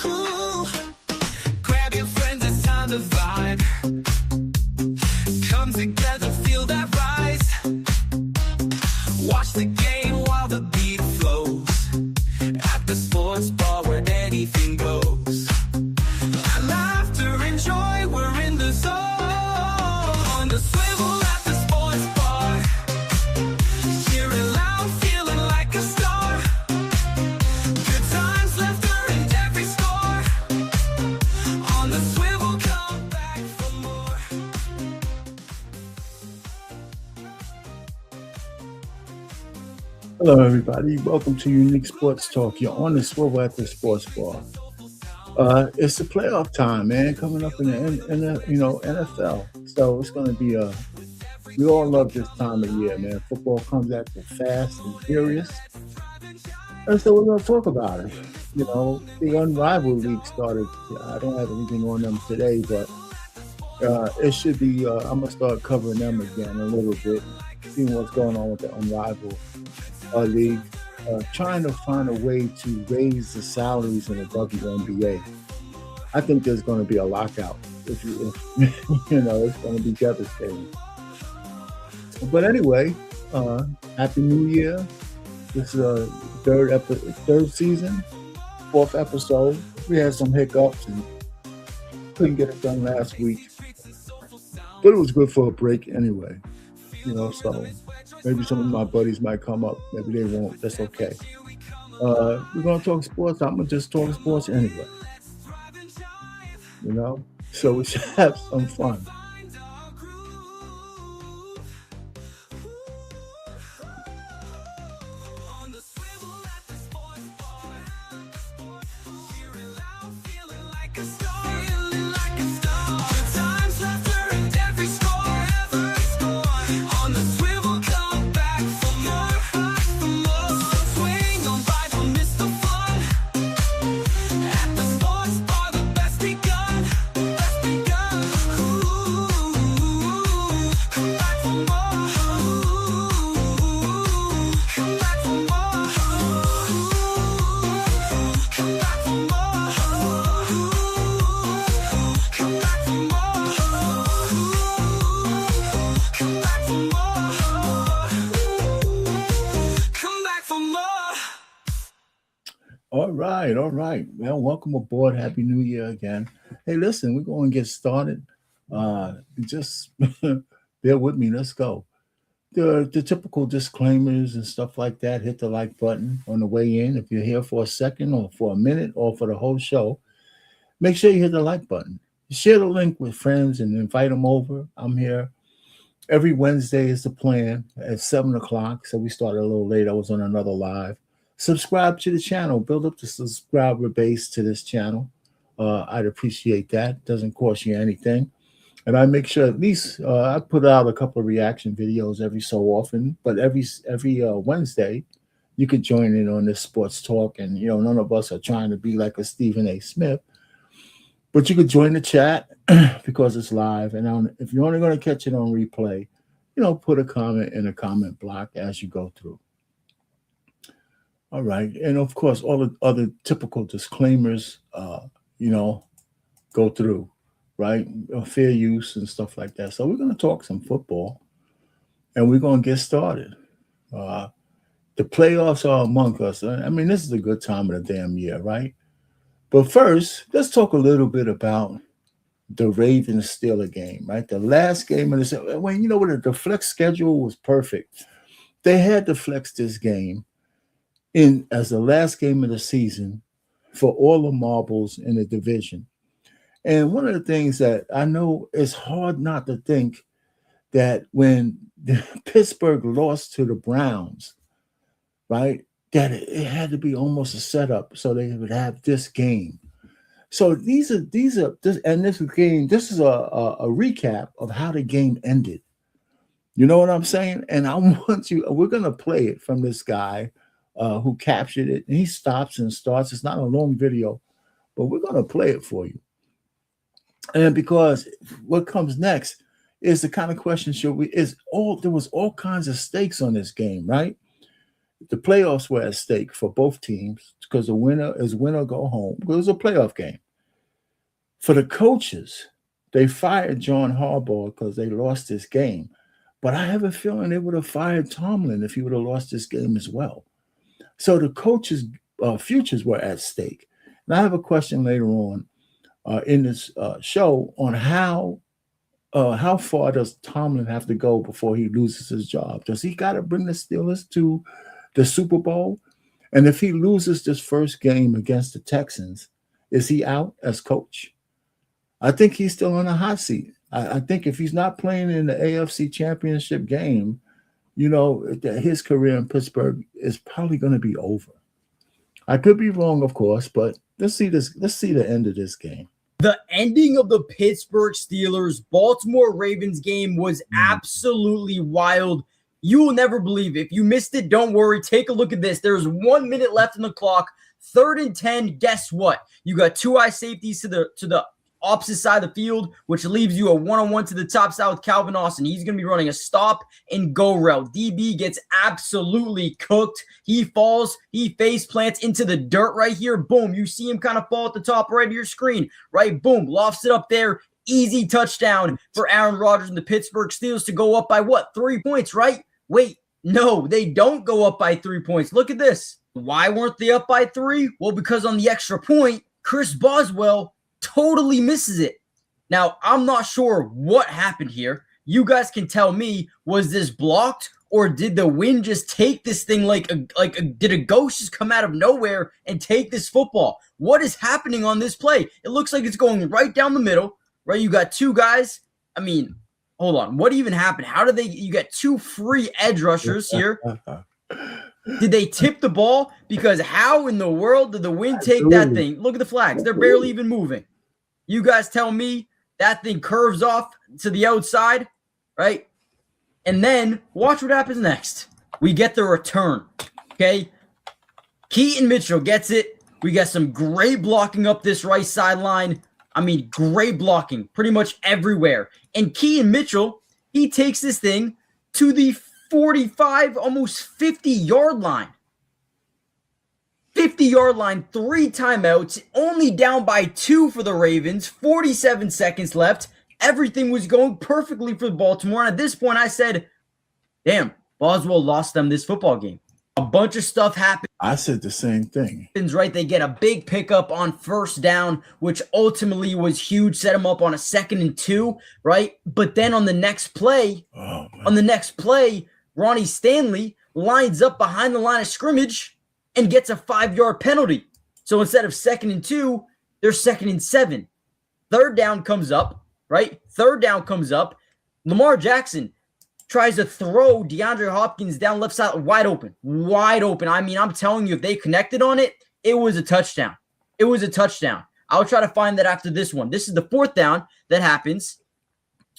Ooh, grab your friends, it's time to vibe. Come together, feel that rise. Watch the game while the beat flows. At the sports bar where anything goes. Laughter and joy, we're in the zone. On the swivel at the sports bar. Cheering loud, feeling like a star. Good times, laughter and every score. On the swivel, come back for more. Hello, everybody. Welcome to Unique Sports Talk. You're on the swivel at the sports bar. It's the playoff time, man, coming up in the NFL. So it's going to be we all love this time of year, man. Football comes at you fast and furious, and so we're going to talk about it. You know, the Unrivaled League started. I don't have anything on them today, but it should be. I'm gonna start covering them again a little bit, seeing what's going on with the Unrivaled League. Trying to find a way to raise the salaries in the WNBA. I think there's going to be a lockout. If you know, it's going to be devastating. But anyway, Happy New Year. This is third season, fourth episode. We had some hiccups and couldn't get it done last week, but it was good for a break anyway. You know, so maybe some of my buddies might come up. Maybe they won't. That's okay. We're going to talk sports. I'm going to just talk sports anyway. You know? So we should have some fun. All right. Well, welcome aboard. Happy New Year again. Hey, listen, we're going to get started. Just bear with me. Let's go. The typical disclaimers and stuff like that. Hit the like button on the way in. If you're here for a second or for a minute or for the whole show, make sure you hit the like button. Share the link with friends and invite them over. I'm here. Every Wednesday is the plan at 7 o'clock. So we started a little late. I was on another live. Subscribe to the channel. Build up the subscriber base to this channel. I'd appreciate that. Doesn't cost you anything. And I make sure at least I put out a couple of reaction videos every so often. But every Wednesday, you could join in on this sports talk. And, you know, none of us are trying to be like a Stephen A. Smith. But you could join the chat because it's live. And if you're only going to catch it on replay, you know, put a comment in the comment block as you go through. All right. And of course, all the other typical disclaimers, you know, go through, right? Fair use and stuff like that. So we're going to talk some football and we're going to get started. The playoffs are among us. I mean, this is a good time of the damn year, right? But first, let's talk a little bit about the Ravens-Steelers game, right? The last game of the when you know what the flex schedule was perfect. They had to flex this game in as the last game of the season for all the marbles in the division. And one of the things that I know it's hard not to think that when Pittsburgh lost to the Browns, right, that it had to be almost a setup so they would have this game. So this is a recap of how the game ended. You know what I'm saying? And we're going to play it from this guy who captured it. And he stops and starts. It's not a long video, but we're going to play it for you. And because what comes next, is the kind of question there was all kinds of stakes on this game, right? The playoffs were at stake for both teams because the winner is win or go home. It was a playoff game. For the coaches, they fired John Harbaugh because they lost this game. But I have a feeling they would have fired Tomlin if he would have lost this game as well. So the coaches' futures were at stake. And I have a question later on in this show on how far does Tomlin have to go before he loses his job? Does he got to bring the Steelers to the Super Bowl? And if he loses this first game against the Texans, is he out as coach? I think he's still on a hot seat. I think if he's not playing in the AFC Championship game, his career in Pittsburgh is probably going to be over. I could be wrong, of course, but let's see the end of this game. The ending of the Pittsburgh Steelers Baltimore Ravens game was absolutely wild. You will never believe it. If you missed it, don't worry. Take a look at this. There's 1 minute left on the clock. 3rd and 10. Guess what? You got 2 eye safeties to the opposite side of the field, which leaves you a one-on-one to the top side with Calvin Austin. He's going to be running a stop and go route. DB gets absolutely cooked. He falls. He face plants into the dirt right here. Boom. You see him kind of fall at the top right of your screen, right? Boom. Lofts it up there. Easy touchdown for Aaron Rodgers and the Pittsburgh Steelers to go up by what? 3 points, right? Wait, no, they don't go up by 3 points. Look at this. Why weren't they up by 3? Well, because on the extra point, Chris Boswell totally misses it. Now, I'm not sure what happened here. You guys can tell me, was this blocked or did the wind just take this thing did a ghost just come out of nowhere and take this football? What is happening on this play? It looks like it's going right down the middle, right? You got 2 guys. I mean, hold on. What even happened? You got 2 free edge rushers here. Did they tip the ball? Because how in the world did the wind take that thing? Look at the flags. They're barely even moving. You guys tell me that thing curves off to the outside, right? And then watch what happens next. We get the return, okay? Keaton Mitchell gets it. We got some great blocking up this right sideline. I mean, great blocking pretty much everywhere. And Keaton Mitchell, he takes this thing to the 45, almost 50-yard line. 50-yard line, 3 timeouts, only down by 2 for the Ravens, 47 seconds left. Everything was going perfectly for Baltimore. And at this point, I said, damn, Boswell lost them this football game. A bunch of stuff happened. I said the same thing. Right, they get a big pickup on 1st down, which ultimately was huge, set them up on a 2nd and 2, right? But then on the next play, Ronnie Stanley lines up behind the line of scrimmage and gets a 5-yard penalty. So instead of 2nd and 2, they're 2nd and 7. 3rd down comes up, right? 3rd down comes up. Lamar Jackson tries to throw DeAndre Hopkins down left side wide open. I mean, I'm telling you, if they connected on it, it was a touchdown. I'll try to find that after this one. This is the 4th down that happens.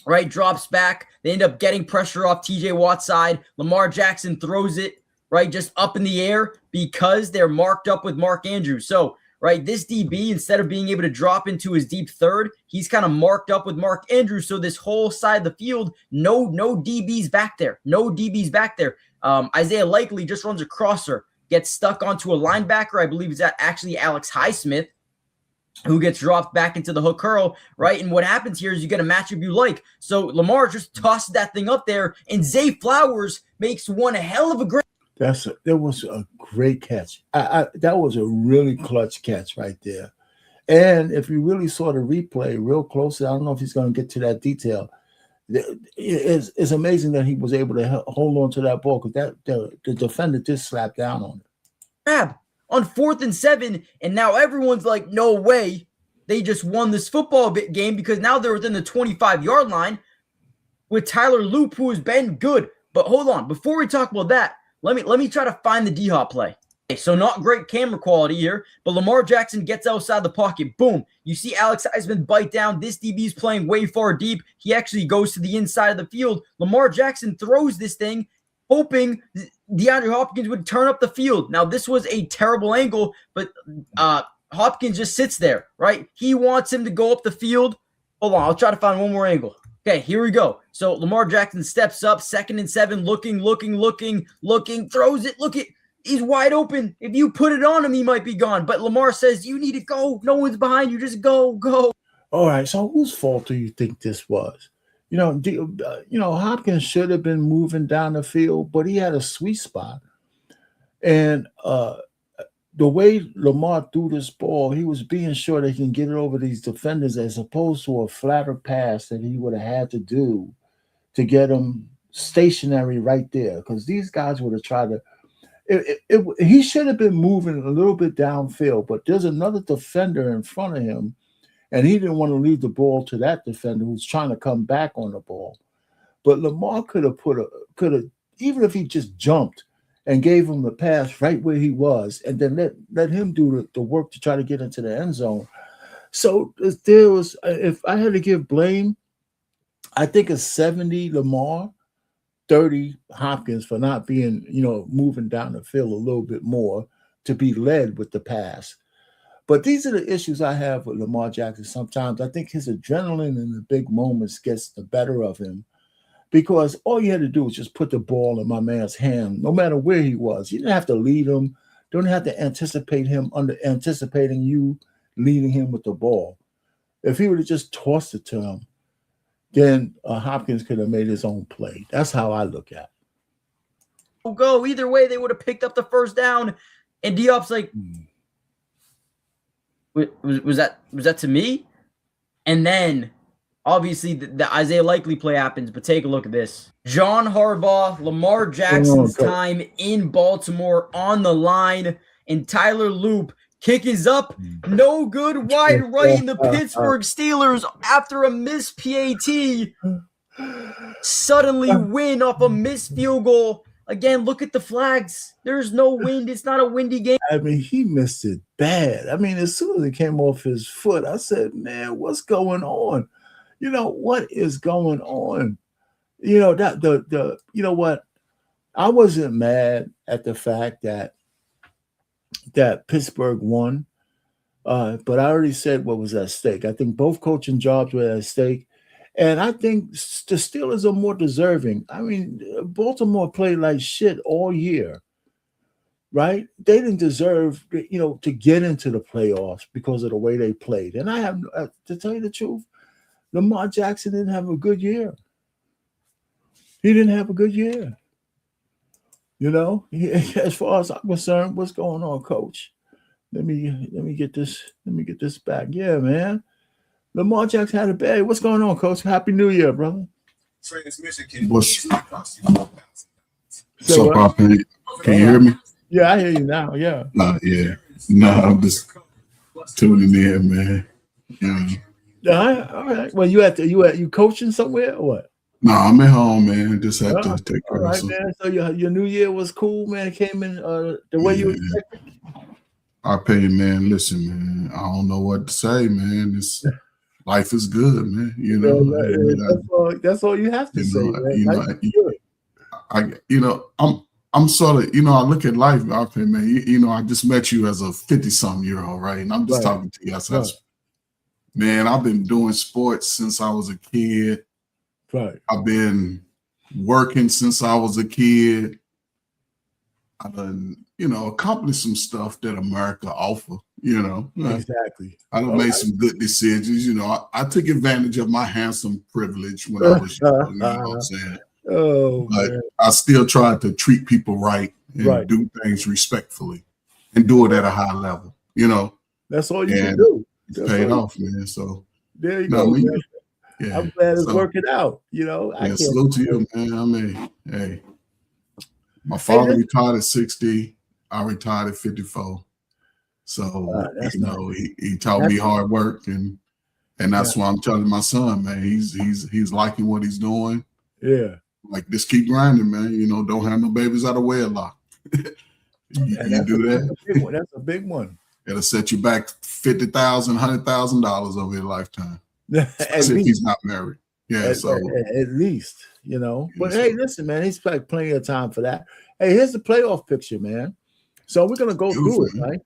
Right, drops back. They end up getting pressure off TJ Watt's side. Lamar Jackson throws it, right, just up in the air because they're marked up with Mark Andrews. So, right, this DB, instead of being able to drop into his deep third, he's kind of marked up with Mark Andrews. So this whole side of the field, no DBs back there. Isaiah Likely just runs a crosser, gets stuck onto a linebacker. I believe it's actually Alex Highsmith, who gets dropped back into the hook curl, right? And what happens here is you get a matchup you like. So Lamar just tosses that thing up there, and Zay Flowers makes one hell of a great. That was a great catch. That was a really clutch catch right there. And if you really saw the replay real closely, I don't know if he's going to get to that detail. It's amazing that he was able to hold on to that ball because the defender just slapped down on it. Grab on 4th and 7, and now everyone's like, no way. They just won this football game because now they're within the 25-yard line with Tyler Loop, who has been good. But hold on, before we talk about that, let me try to find the D-Hop play. Okay, so not great camera quality here, but Lamar Jackson gets outside the pocket. Boom. You see Alex Highsmith bite down. This DB is playing way far deep. He actually goes to the inside of the field. Lamar Jackson throws this thing, hoping DeAndre Hopkins would turn up the field. Now, this was a terrible angle, but Hopkins just sits there, right? He wants him to go up the field. Hold on, I'll try to find one more angle. Okay, here we go. So Lamar Jackson steps up, 2nd and 7, looking, throws it. Look it. He's wide open. If you put it on him, he might be gone. But Lamar says, you need to go. No one's behind you. Just go. All right. So whose fault do you think this was? Hopkins should have been moving down the field, but he had a sweet spot. And the way Lamar threw this ball, he was being sure they can get it over these defenders as opposed to a flatter pass that he would have had to do to get him stationary right there. Because these guys would have tried to. He should have been moving a little bit downfield, but there's another defender in front of him, and he didn't want to leave the ball to that defender who's trying to come back on the ball. But Lamar could have even if he just jumped and gave him the pass right where he was, and then let him do the work to try to get into the end zone. So there was, if I had to give blame, I think it's 70 Lamar, 30 Hopkins for not being, moving down the field a little bit more to be led with the pass. But these are the issues I have with Lamar Jackson. Sometimes I think his adrenaline in the big moments gets the better of him, because all you had to do was just put the ball in my man's hand, no matter where he was. You didn't have to lead him. Don't have to anticipate him anticipating you leading him with the ball. If he would have just tossed it to him, then Hopkins could have made his own play. That's how I look at it. Go either way, they would have picked up the first down. And Diop's like, was that to me? And then obviously the Isaiah Likely play happens, but take a look at this. John Harbaugh, Lamar Jackson's time in Baltimore on the line, and Tyler Loop. Kick is up, no good, wide right, and the Pittsburgh Steelers, after a missed PAT, suddenly win off a missed field goal. Again, look at the flags. There's no wind. It's not a windy game. I mean, he missed it bad. I mean, as soon as it came off his foot, I said, man, what's going on? What is going on? You know what? I wasn't mad at the fact that Pittsburgh won, but I already said what was at stake. I think both coaching jobs were at stake, and I think the Steelers are more deserving. I mean, Baltimore played like shit all year, right? They didn't deserve, to get into the playoffs because of the way they played. And I have, to tell you the truth, Lamar Jackson didn't have a good year. He didn't have a good year. As far as I'm concerned, what's going on, Coach? Let me get this back. Yeah, man. Lamar Jackson had a bad. What's going on, Coach? Happy New Year, brother. What's up, Poppy? Can you hear me? Yeah, I hear you now. Yeah. I'm just tuning in, man. All right. Well, you coaching somewhere or what? No, I'm at home, man. Just had to take care of something. Man. So your New Year was cool, man. It came in the way you expected. I pay you, man. Listen, man. I don't know what to say, man. Life is good, man. That's all you have to say, man. I'm sort of, I look at life, man. I just met you as a 50-something-year-old, right? And I'm just talking to you. Man, I've been doing sports since I was a kid. Right. I've been working since I was a kid. I've done, accomplished some stuff that America offer, Exactly. I done made some good decisions. I took advantage of my handsome privilege when I was young, you know what I'm saying? But man. I still tried to treat people right and do things respectfully and do it at a high level, That's all you can do. It's paid off, man. So there you go. Man. Yeah. I'm glad it's working out. Salute to you, man. Hey, my father retired at 60. I retired at 54. So he taught me hard work, and that's why I'm telling my son, man. He's liking what he's doing. Yeah, like just keep grinding, man. Don't have no babies out of wedlock. you do that. That's a big one. It'll set you back $50,000, $100,000 over your lifetime. Especially if he's not married. Yeah, at least, But hey, listen, man, he's got plenty of time for that. Hey, here's the playoff picture, man. So we're gonna go through it, right?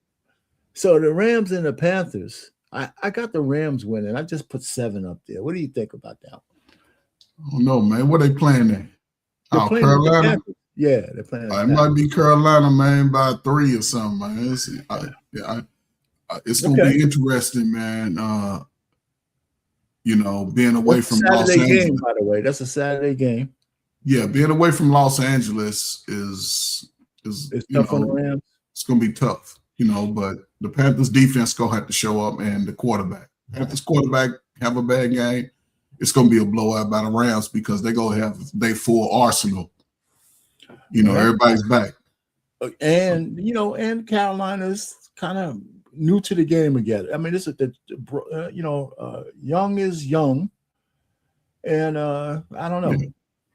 So the Rams and the Panthers. I got the Rams winning. I just put 7 up there. What do you think about that? I don't know, man. What they playing in? They're playing with the Carolina. Panthers. Yeah, they're playing. It might be Carolina, man, by 3 or something, man. It's gonna be interesting, man. Being away from Los Saturday Angeles. game, by the way. That's a Saturday game. Yeah, being away from Los Angeles is It's tough on the Rams. It's gonna be tough, but the Panthers defense gonna have to show up, and the quarterback. Panthers quarterback have a bad game, it's gonna be a blowout by the Rams because they're gonna have their full arsenal. Everybody's back. And and Carolina's kind of new to the game again. I mean, this is young is young, and I don't know.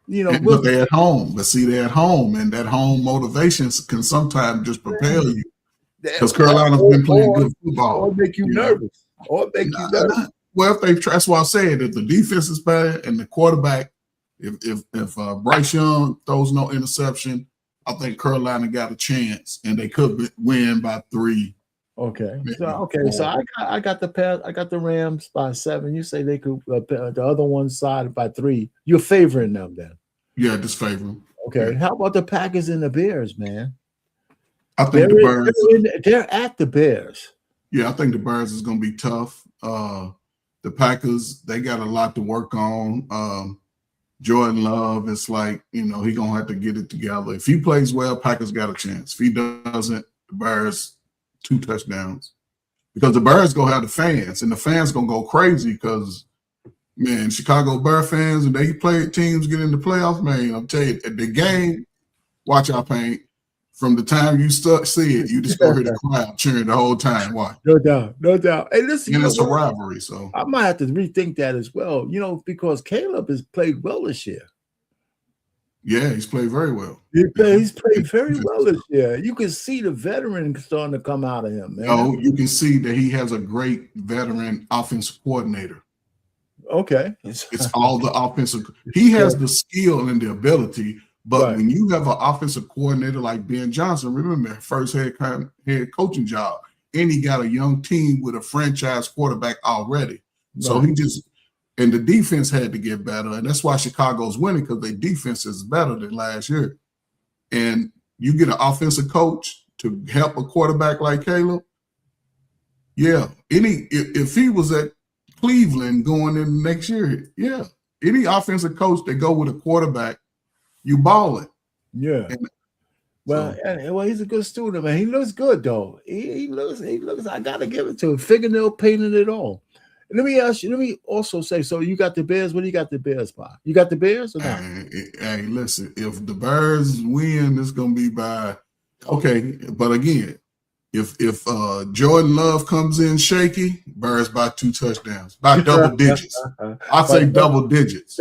But they're at home. But see, they're at home, and that home motivation can sometimes just propel you. Because Carolina's been playing good football, or make you nervous, Well, that's why I said if the defense is bad and the quarterback, if Bryce Young throws no interception, I think Carolina got a chance, and they could win by 3. Okay. So I got the Rams by 7. You say they could the other one side by 3. You're favoring them then? Yeah, just favoring. Okay. Yeah. How about the Packers and the Bears, man? I think the Bears. They're at the Bears. Yeah, I think the Bears is going to be tough. The Packers, they got a lot to work on. Jordan Love, it's like, he going to have to get it together. If he plays well, Packers got a chance. If he doesn't, the Bears, 2 touchdowns. Because the Bears going to have the fans, and the fans going to go crazy because, man, Chicago Bear fans, and they play teams get in the playoffs, man, I'll tell you, at the game, watch out, Paint. From the time you see it, you just go hear the crowd cheering the whole time. Watch. No doubt. Hey, listen, and it's a rivalry, so I might have to rethink that as well. Because Caleb has played well this year. Yeah, he's played very well. He's played very well this year. You can see the veteran starting to come out of him, man. You can see that he has a great veteran offensive coordinator. Okay. It's all the offensive. He has the skill and the ability. But when you have an offensive coordinator like Ben Johnson, remember, first head coaching job, and he got a young team with a franchise quarterback already. Right. So and the defense had to get better. And that's why Chicago's winning, because their defense is better than last year. And you get an offensive coach to help a quarterback like Caleb. Yeah. If he was at Cleveland going in next year, yeah. Any offensive coach that go with a quarterback, you ball it. Yeah. Well, he's a good student, man. He looks good though. He looks. I gotta give it to him. Fingernail painted it all. Let me also say, so you got the Bears. What do you got the Bears by? You got the Bears or not? Hey, listen. If the Bears win, it's gonna be by. Okay, but again, if Jordan Love comes in shaky, Bears by 2 touchdowns, by double digits. I say double digits.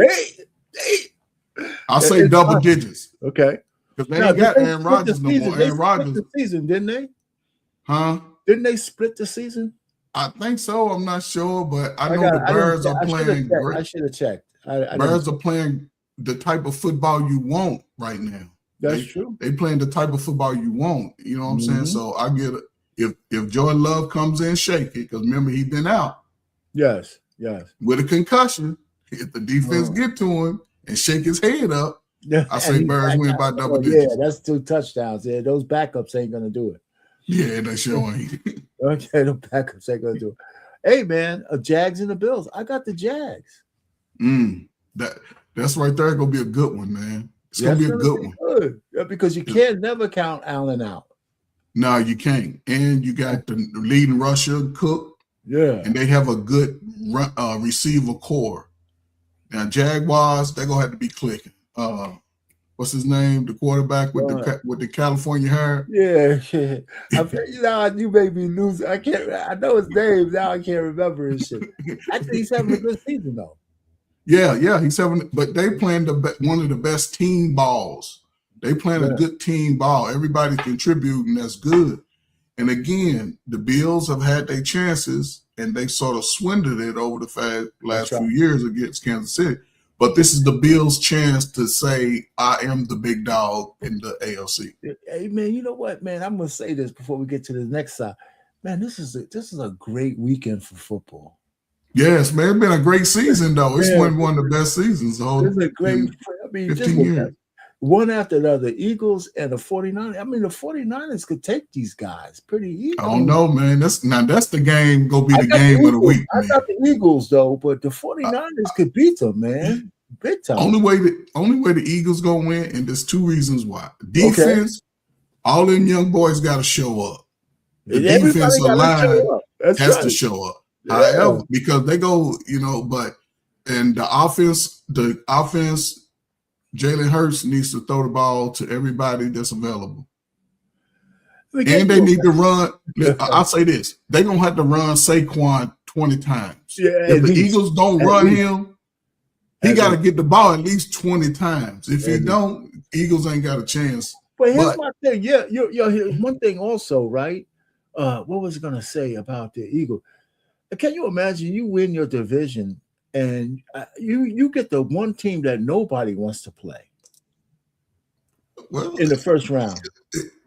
I'll say double digits. Okay. Because they ain't got Aaron Rodgers no more. Aaron Rodgers. The season, didn't they? Huh? Didn't they split the season? I think so. I'm not sure, but I know the Bears are playing great. I should have checked. Bears are playing the type of football you want right now. That's true. They playing the type of football you want. You know what I'm saying? So I get it. If Jordan Love comes in shaky, because remember, he's been out. Yes. With a concussion, if the defense get to him and shake his head up, I say Bears win by double digits. Yeah, that's 2 touchdowns. Yeah, those backups ain't gonna do it. Yeah, they sure ain't. Okay, the backups ain't gonna do it. Hey man, Jags and the Bills. I got the Jags. That's right there. Gonna be a good one, man. It's gonna be a good one. Good. Yeah, because you can't never count Allen out. No, you can't. And you got the leading rusher, Cook. Yeah. And they have a good receiver core. Now, Jaguars, they're gonna have to be clicking. What's his name? The quarterback with the California hair. Yeah. You made me lose. I know his name now. I can't remember his shit. Actually, he's having a good season though. Yeah, he's having. But they playing one of the best team balls. They playing a good team ball. Everybody contributing. That's good. And again, the Bills have had their chances, and they sort of swindled it over the last few years against Kansas City. But this is the Bills' chance to say, I am the big dog in the ALC. Hey, man, you know what, man? I'm going to say this before we get to the next side. Man, this is a great weekend for football. Yes, man, it's been a great season though. It's one of the best seasons. It's a great. I mean, 15 years. One after the other, Eagles and the 49ers. I mean, the 49ers could take these guys pretty easy. I don't know, man. That's the game. Gonna be the game of the week. I got the Eagles though, but the 49ers could beat them, man. Big time. Only way the Eagles gonna win, and there's two reasons why. Defense, all them young boys got to show up. The defensive line has to show up. Yeah. However, because they go, and the offense, Jalen Hurts needs to throw the ball to everybody that's available. And they need to run. I'll say this. They're going to have to run Saquon 20 times. Yeah, if the Eagles don't run him, he got to get the ball at least 20 times. If he don't, Eagles ain't got a chance. But here's my thing. Yeah, here's one thing also, right? What was I going to say about the Eagles? Can you imagine you win your division and you get the one team that nobody wants to play in the first round?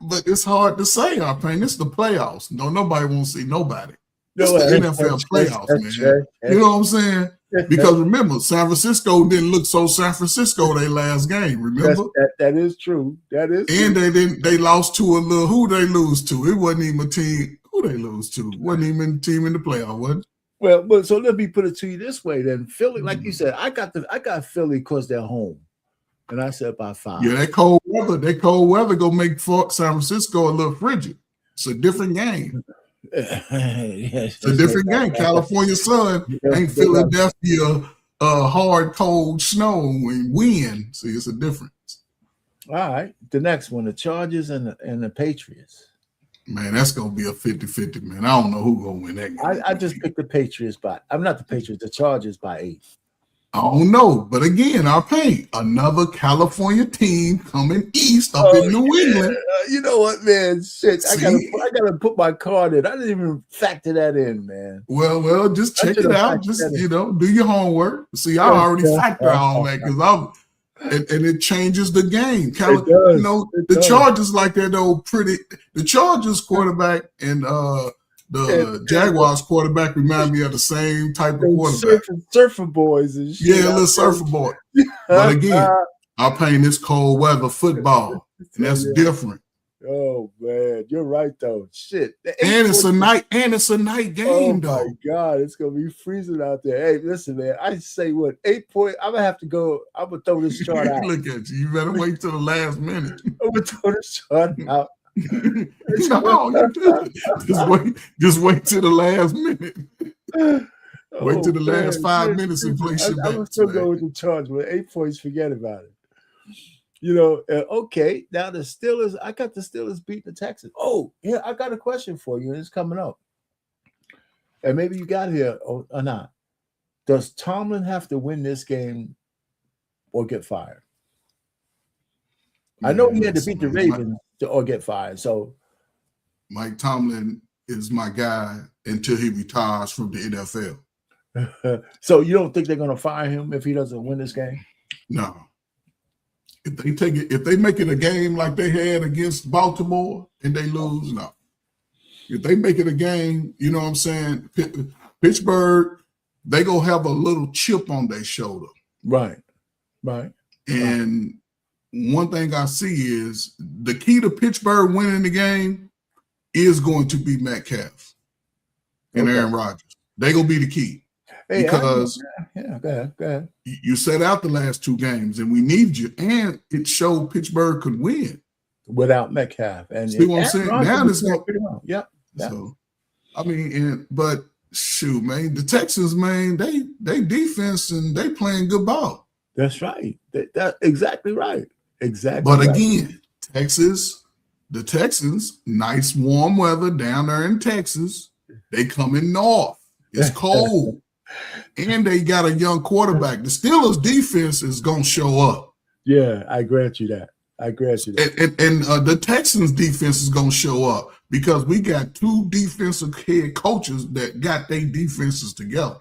But it's hard to say, Arpain. It's the playoffs. Nobody wants to see nobody. It's the NFL playoffs, man. You know what I'm saying? Because remember, San Francisco didn't look so San Francisco their last game. Remember? That is true. That is and true. They lost to a little who they lose to. It wasn't even a team. Who they lose to? Wasn't even a team in the playoff, was it? Well, but so let me put it to you this way then. Philly, like you said, I got Philly because they're home. And I said by 5. Yeah, that cold weather gonna make San Francisco a little frigid. It's a different game. It's a different game. California sun ain't Philadelphia hard, cold snow and wind. See, it's a difference. All right. The next one, the Chargers and the Patriots. Man, that's going to be a 50-50, man. I don't know who's going to win that game. I just picked the Patriots the Chargers by 8. I don't know. But again, another California team coming east up in New England. You know what, man? Shit, I gotta put my card in. I didn't even factor that in, man. Well, just check it out. Just, do your homework. See, I already factor all that because and it changes the game. The Chargers like that old the Chargers quarterback and the Jaguars quarterback remind me of the same type of quarterback. Surfer boys and shit. Yeah, little surfer boy. But again, I'm playing this cold weather football. And that's different. Oh man, you're right though. Shit. And it's a night game though. Oh my God, it's gonna be freezing out there. Hey, listen, man. I say what 8 point. I'm gonna have to go. I'm gonna throw this chart out. Look at you. You better wait till the last minute. I'm gonna throw this chart out. Just wait till the last minute. Wait till the last 5 minutes and play shit back. I'm still going with the charge, but 8 points, forget about it. Okay. Now the Steelers, I got the Steelers beating the Texans. Oh, yeah, I got a question for you, and it's coming up. And maybe you got here or not. Does Tomlin have to win this game or get fired? I know he had to beat the Ravens or get fired. So Mike Tomlin is my guy until he retires from the NFL. So you don't think they're going to fire him if he doesn't win this game? No. If they make it a game like they had against Baltimore and they lose, no. If they make it a game, you know what I'm saying? Pittsburgh, they gonna have a little chip on their shoulder. Right. And one thing I see is the key to Pittsburgh winning the game is going to be Metcalf and Aaron Rodgers. They gonna be the key. Because go ahead. You set out the last 2 games, and we need you. And it showed Pittsburgh could win without Metcalf. And see what I'm saying? Now this going pretty well. Yeah. So, I mean, but shoot, man, the Texans, man, they defense and they playing good ball. That's right. That's exactly right. Exactly. But again, the Texans, nice warm weather down there in Texas. They coming north. It's cold. And they got a young quarterback. The Steelers' defense is going to show up. Yeah, I grant you that. And the Texans' defense is going to show up because we got 2 defensive head coaches that got their defenses together.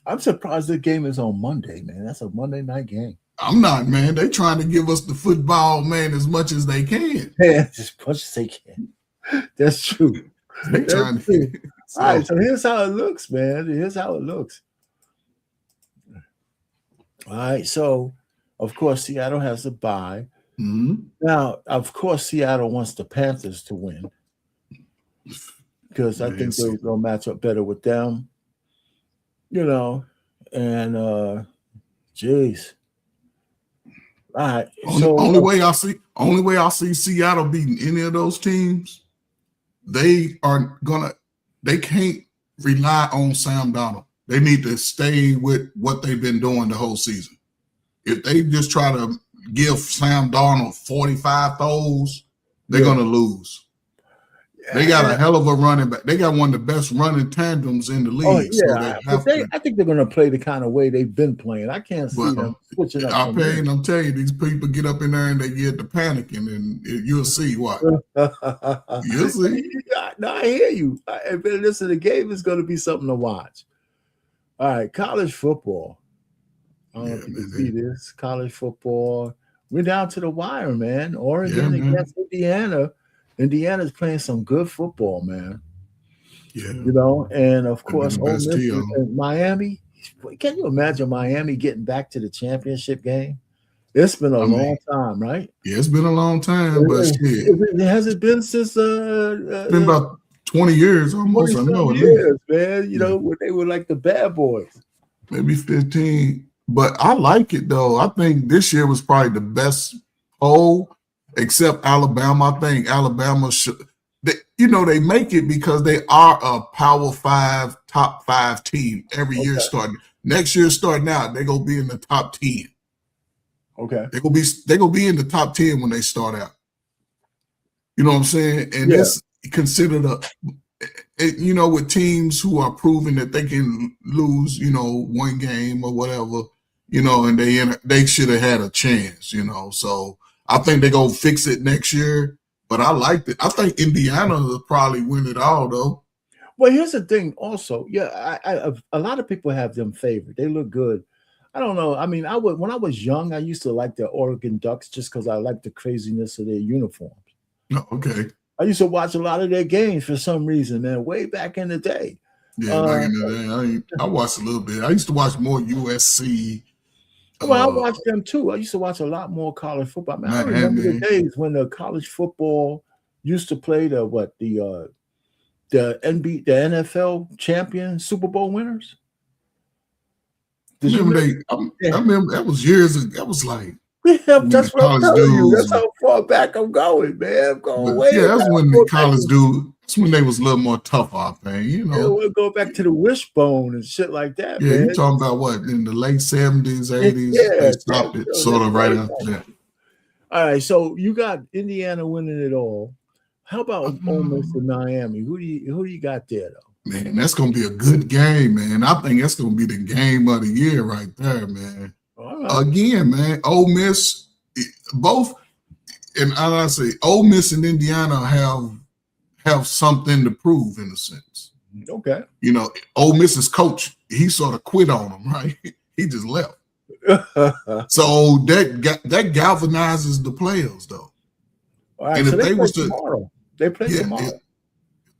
I'm surprised the game is on Monday, man. That's a Monday night game. I'm not, man. They trying to give us the football, man, as much as they can. Yeah, as much as they can. That's true. They trying to. All right, so here's how it looks, man. Here's how it looks. All right, so of course Seattle has a bye. Now, of course, Seattle wants the Panthers to win because I think they're gonna match up better with them. You know, and geez. All right. Only way I see Seattle beating any of those teams, they can't rely on Sam Darnold. They need to stay with what they've been doing the whole season. If they just try to give Sam Darnold 45 throws, they're gonna lose. They got a hell of a running back. They got one of the best running tandems in the league. Oh, yeah, so I think they're going to play the kind of way they've been playing. I can't see them switching up. I'm telling you, these people get up in there and they get to panicking, and you'll see what. You'll see. No, I hear you. Listen, the game is going to be something to watch. All right, college football. I don't know if you can see this. College football. We're down to the wire, man. Oregon against Indiana. Indiana's playing some good football, man. Yeah. You know, and of course, Ole Miss and Miami. Can you imagine Miami getting back to the championship game? It's been a long time, right? Yeah, it's been a long time, but has it been since it's been about 20 years almost. I know years, man. You know, when they were like the bad boys. Maybe 15. But I like it though. I think this year was probably the best poll. Except Alabama. I think Alabama should, they make it because they are a Power 5, top 5 team every year starting. Next year starting out, they're gonna be in the top 10. Okay. They're gonna be in the top 10 when they start out. You know what I'm saying? And it's considered with teams who are proving that they can lose, one game or whatever, and they should have had a chance, So I think they're going to fix it next year, but I liked it. I think Indiana will probably win it all, though. Well, here's the thing also. Yeah, a lot of people have them favored. They look good. I don't know. I mean, when I was young, I used to like the Oregon Ducks just because I liked the craziness of their uniforms. Oh, okay. I used to watch a lot of their games for some reason, man, way back in the day. Yeah, back in the day. I watched a little bit. I used to watch more USC. Well, I watched them too. I used to watch a lot more college football. I remember the days when the college football used to play the NFL champion Super Bowl winners. I remember that was years ago. That was like that's what I'm telling you. That's how far back I'm going, man. I'm going way. Yeah, that's when the college dude. That's when they was a little more tough out there, we'll go back to the wishbone and shit like that. Yeah, man. you talking about what in the late 70s, 80s? They stopped it sort of right after that. All right, so you got Indiana winning it all. How about Ole Miss and Miami? Who do you got there though? Man, that's gonna be a good game, man. I think that's gonna be the game of the year right there, man. Right. Again, man, Ole Miss, both, and I say Ole Miss and Indiana have something to prove in a sense. Okay. Ole Miss's coach, he sort of quit on them, right? He just left. So that galvanizes the players, though. All right, and so if they play tomorrow. They play tomorrow. If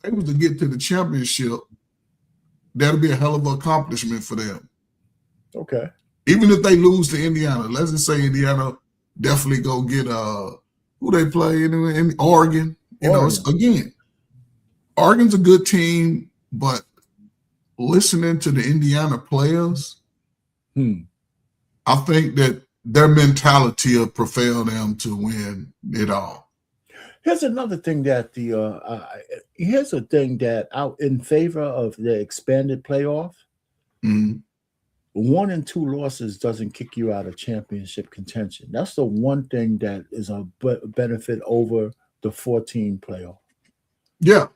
they was to get to the championship, that'll be a hell of an accomplishment for them. Okay. Even if they lose to Indiana, let's just say Indiana definitely go get who they play in Oregon. Again, Oregon's a good team, but listening to the Indiana players, I think that their mentality will propel them to win it all. Here's another thing that out in favor of the expanded playoff. 1 and 2 losses doesn't kick you out of championship contention. That's the one thing that is a benefit over the 14 playoff. Yeah.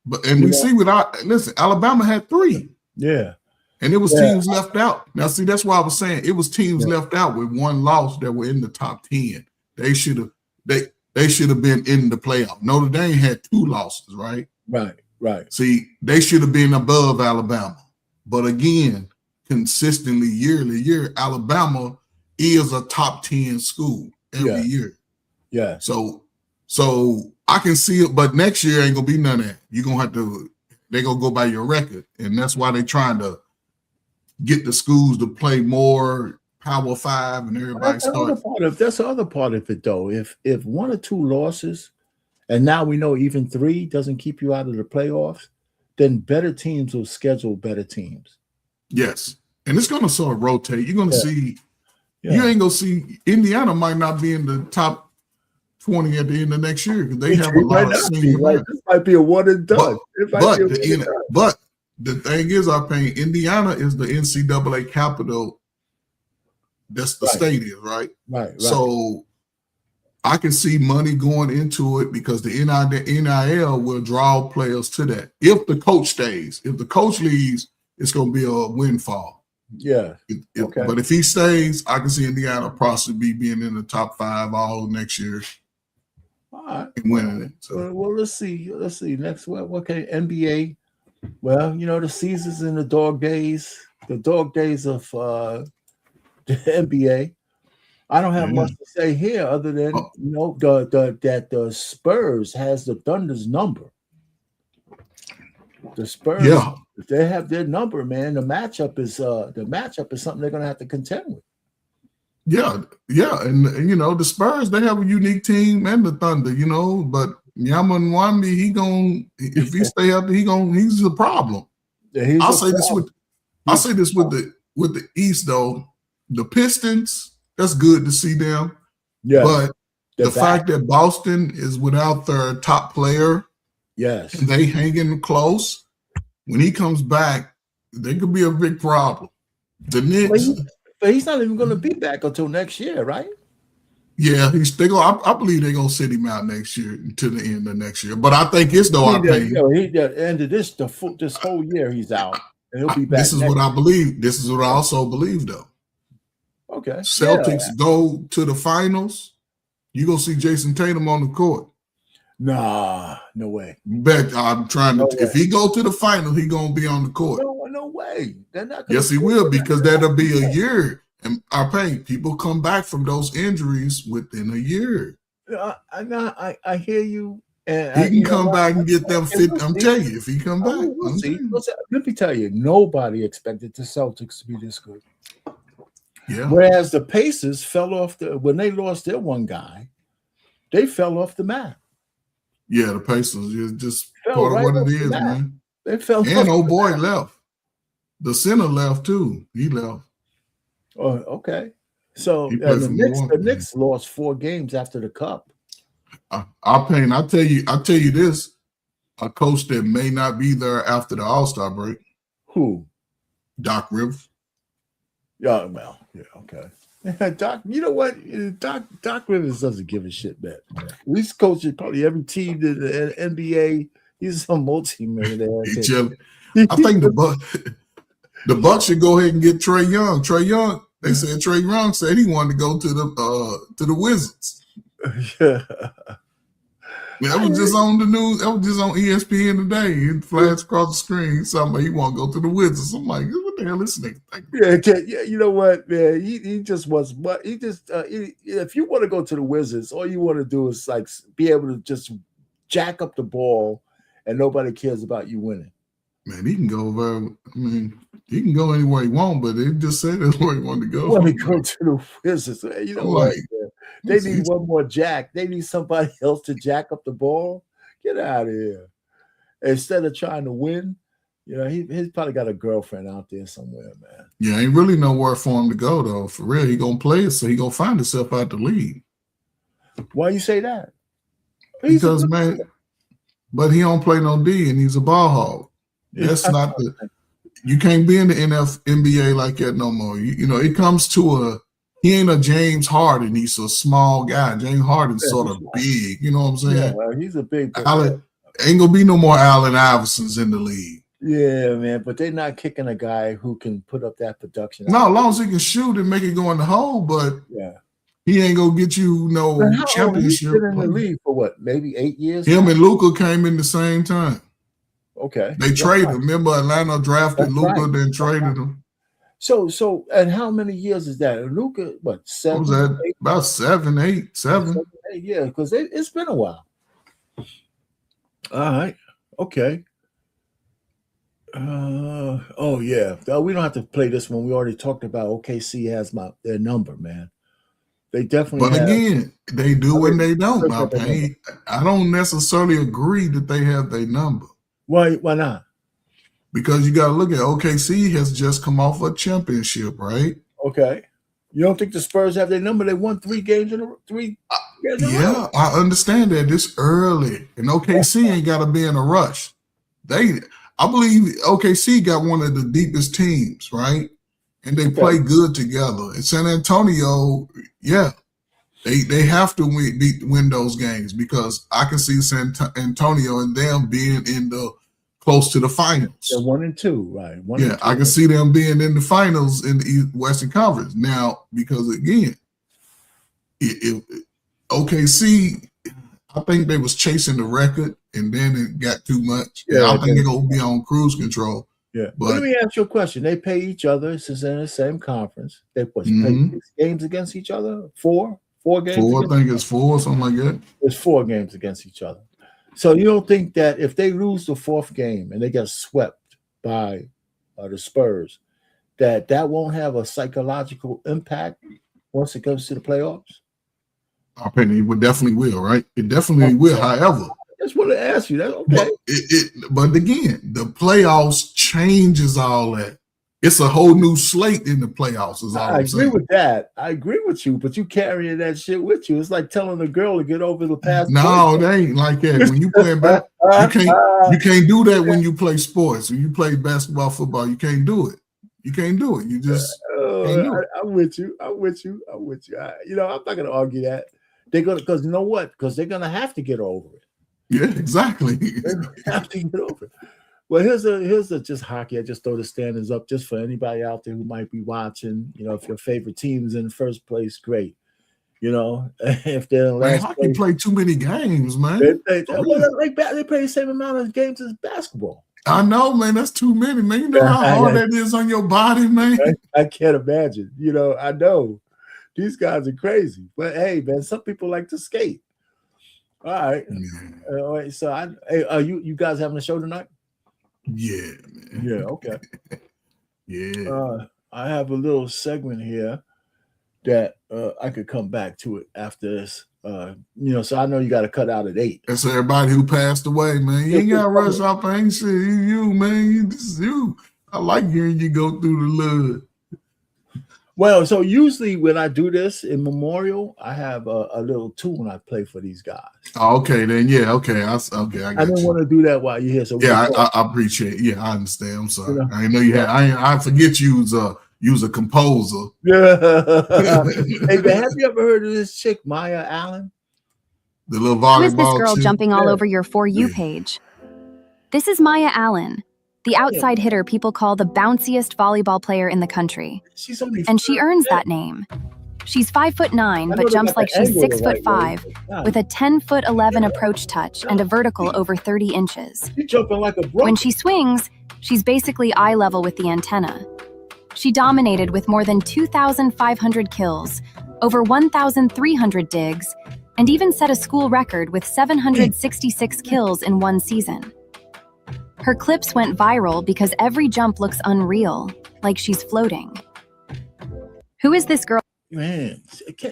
But we see listen, Alabama had 3. Yeah. And it was teams left out. Now, see, that's why I was saying it was teams left out with 1 loss that were in the top 10. They should have been in the playoff. Notre Dame had 2 losses, right? Right. See, they should have been above Alabama. But again, consistently year, Alabama is a top 10 school every year. Yeah. So I can see it, but next year ain't gonna be none of that. You're gonna have to they're gonna go by your record, and that's why they're trying to get the schools to play more Power 5 and everybody That's the other part of it, though. If 1 or 2 losses, and now we know even 3 doesn't keep you out of the playoffs, then better teams will schedule better teams. Yes, and it's gonna sort of rotate. You're gonna see. Yeah. You ain't gonna see Indiana might not be in the top 20 at the end of next year because they have a lot of senior players. This might be a one and done. But the thing is, our pain, Indiana is the NCAA capital. That's the state is, right? Right. So I can see money going into it because the NIL will draw players to that. If the coach stays, if the coach leaves, it's going to be a windfall. Yeah. Okay. But if he stays, I can see Indiana possibly being in the top 5 all next year. All right. And winning it. So. Well, let's see. Next, okay, NBA. Well, the season's in the dog days of the NBA. I don't have much to say here other than that the Spurs has the Thunder's number. The Spurs, if they have their number, man, the matchup is something they're gonna have to contend with. Yeah, and the Spurs, they have a unique team, and the Thunder, but Yaman Wambi, if he stay out there, he's a problem. Yeah, I'll say this with the East though, the Pistons, that's good to see them. Yeah, but the fact that Boston is without their top player. Yes. And they hanging close. When he comes back, they could be a big problem. The Knicks. But he's not even going to be back until next year, right? Yeah, I believe they're going to sit him out next year to the end of next year. But I think it's though. End of this whole year he's out, and he'll be back. This is what I believe. This is what I also believe, though. Okay. Celtics go to the finals. You're going to see Jason Tatum on the court. Nah, no way. Bet I'm trying to. If he go to the final, he gonna be on the court. No way. They're not. Yes, he will because that'll be a year. And our pain people come back from those injuries within a year. I hear you. And he can come back and get them fit. I'm telling you, if he come back, let me tell you, nobody expected the Celtics to be this good. Yeah. Whereas the Pacers fell off when they lost their one guy, they fell off the map. Yeah, the Pacers is just part of what it is, man. They fell. And old boy left. The center left too. He left. Oh, okay. So the Knicks lost 4 games after the Cup. I'll tell you this: a coach that may not be there after the All-Star break. Who? Doc Rivers. Yeah, well, yeah, okay. Doc, you know what? Doc Rivers doesn't give a shit, man. He's coaching probably every team in the NBA. He's a multi-millionaire. I think the Bucks should go ahead and get Trae Young. Trae Young, they said Trae Young said he wanted to go to the Wizards. Yeah. That was just on the news. That was just on ESPN today. It flashed across the screen. Somebody he want to go to the Wizards. I'm like, what the hell is this nigga thinking? Yeah, you know what, man? He just was. What he just if you want to go to the Wizards, all you want to do is like be able to just jack up the ball, and nobody cares about you winning. Man, he can go over. I mean, he can go anywhere he wants, but they just said that's where he wanted to go. Want to go to the Wizards? You know what? Man? They need one more jack. They need somebody else to jack up the ball. Get out of here. Instead of trying to win, he's probably got a girlfriend out there somewhere, man. Yeah, ain't really nowhere for him to go, though. For real, he going to play it, so he going to find himself out the league. Why you say that? Because, man, but he don't play no D, and he's a ball hog. That's not you can't be in the NBA like that no more. It comes to he ain't a James Harden. He's a small guy. James Harden's sort of big. You know what I'm saying? Yeah, he's a big Ain't gonna be no more Allen Iversons in the league. Yeah, man, but they're not kicking a guy who can put up that production. No, as long as he can shoot and make it go in the hole, but he ain't gonna get you no championship. He's been in the league for what, maybe 8 years? Him and Luka came in the same time. Okay. They traded him. Remember Atlanta drafted Luka, then traded him. So, and how many years is that? Luka, what, 7? What was that? 8? About 7, 8, 7. 7, 8, yeah, because it's been a while. All right. Okay. Oh yeah. We don't have to play this one. We already talked about OKC has their number, man. They definitely But have. again, they do and they don't. Spurs Now, have their number. Payne, I don't necessarily agree that they have their number Why not? because you got to look at OKC has just come off a championship, right? Okay. You don't think the Spurs have their number? They won 3 games in a games in a row. Yeah, I understand that this early, and OKC ain't got to be in a rush. I believe OKC got one of the deepest teams, right? And they play good together. And San Antonio, yeah, they have to win those games because I can see San Antonio and them being in the close to the finals. They're 1 and 2, right? 1 Yeah, and 2. I can see them being in the finals in the Western Conference now because again, OKC, I think they was chasing the record and then it got too much. Yeah, I think they're gonna be on cruise control. Yeah, but let me ask you a question. They play each other since they're in the same conference. They play 6 games against each other. 4 games. 4, I think it's 4, something like that. It's 4 games against each other. So you don't think that if they lose the 4th game and they get swept by the Spurs, that won't have a psychological impact once it comes to the playoffs? I think it definitely will, right? It definitely will. However, I just want to ask you that. Okay. But again, the playoffs changes all that. It's a whole new slate in the playoffs. Is all I agree with that. I agree with you, but you carrying that shit with you. It's like telling a girl to get over the past. No, they ain't like that. When you play back, you can't do that when you play sports. When you play basketball, football, you can't do it. You can't do it. You just can't do it. I'm with you. I'm with you. I'm not going to argue that. They're going to, because you know what? Because they're going to have to get over it. Yeah, exactly. They're going to have to get over it. Well, here's a just hockey. I just throw the standings up just for anybody out there who might be watching. If your favorite team is in the first place, great. If they're in last hockey place, play too many games, man. They play the same amount of games as basketball. I know, man. That's too many, man. You know how hard that is on your body, man. I can't imagine. I know these guys are crazy, but hey, man, some people like to skate. All right, all right. So, are you guys having a show tonight? Yeah, man. Yeah, okay. Yeah. I have a little segment here that I could come back to it after this. So I know you got to cut out at 8. That's everybody who passed away, man. You ain't got to rush off. I ain't shit. You, man. This is you. I like hearing you go through the love. Well, so usually when I do this in memorial, I have a little tune I play for these guys. Oh, okay, then yeah, okay, I didn't want to do that while you're here. So yeah, I appreciate it. Yeah, I understand. I'm sorry. I didn't know you had. I forget you was a composer. Yeah. Hey, man, have you ever heard of this chick, Maya Allen? The little volleyball. Who is this girl chick? jumping all over your For You page? This is Maya Allen, the outside hitter people call the bounciest volleyball player in the country. And she earns that name. She's 5'9", but jumps like she's 6'5", with a 10'11" approach touch and a vertical over 30 inches. She's jumping like a brook. When she swings, she's basically eye level with the antenna. She dominated with more than 2,500 kills, over 1,300 digs, and even set a school record with 766 kills in one season. Her clips went viral because every jump looks unreal, like she's floating. Who is this girl? Man,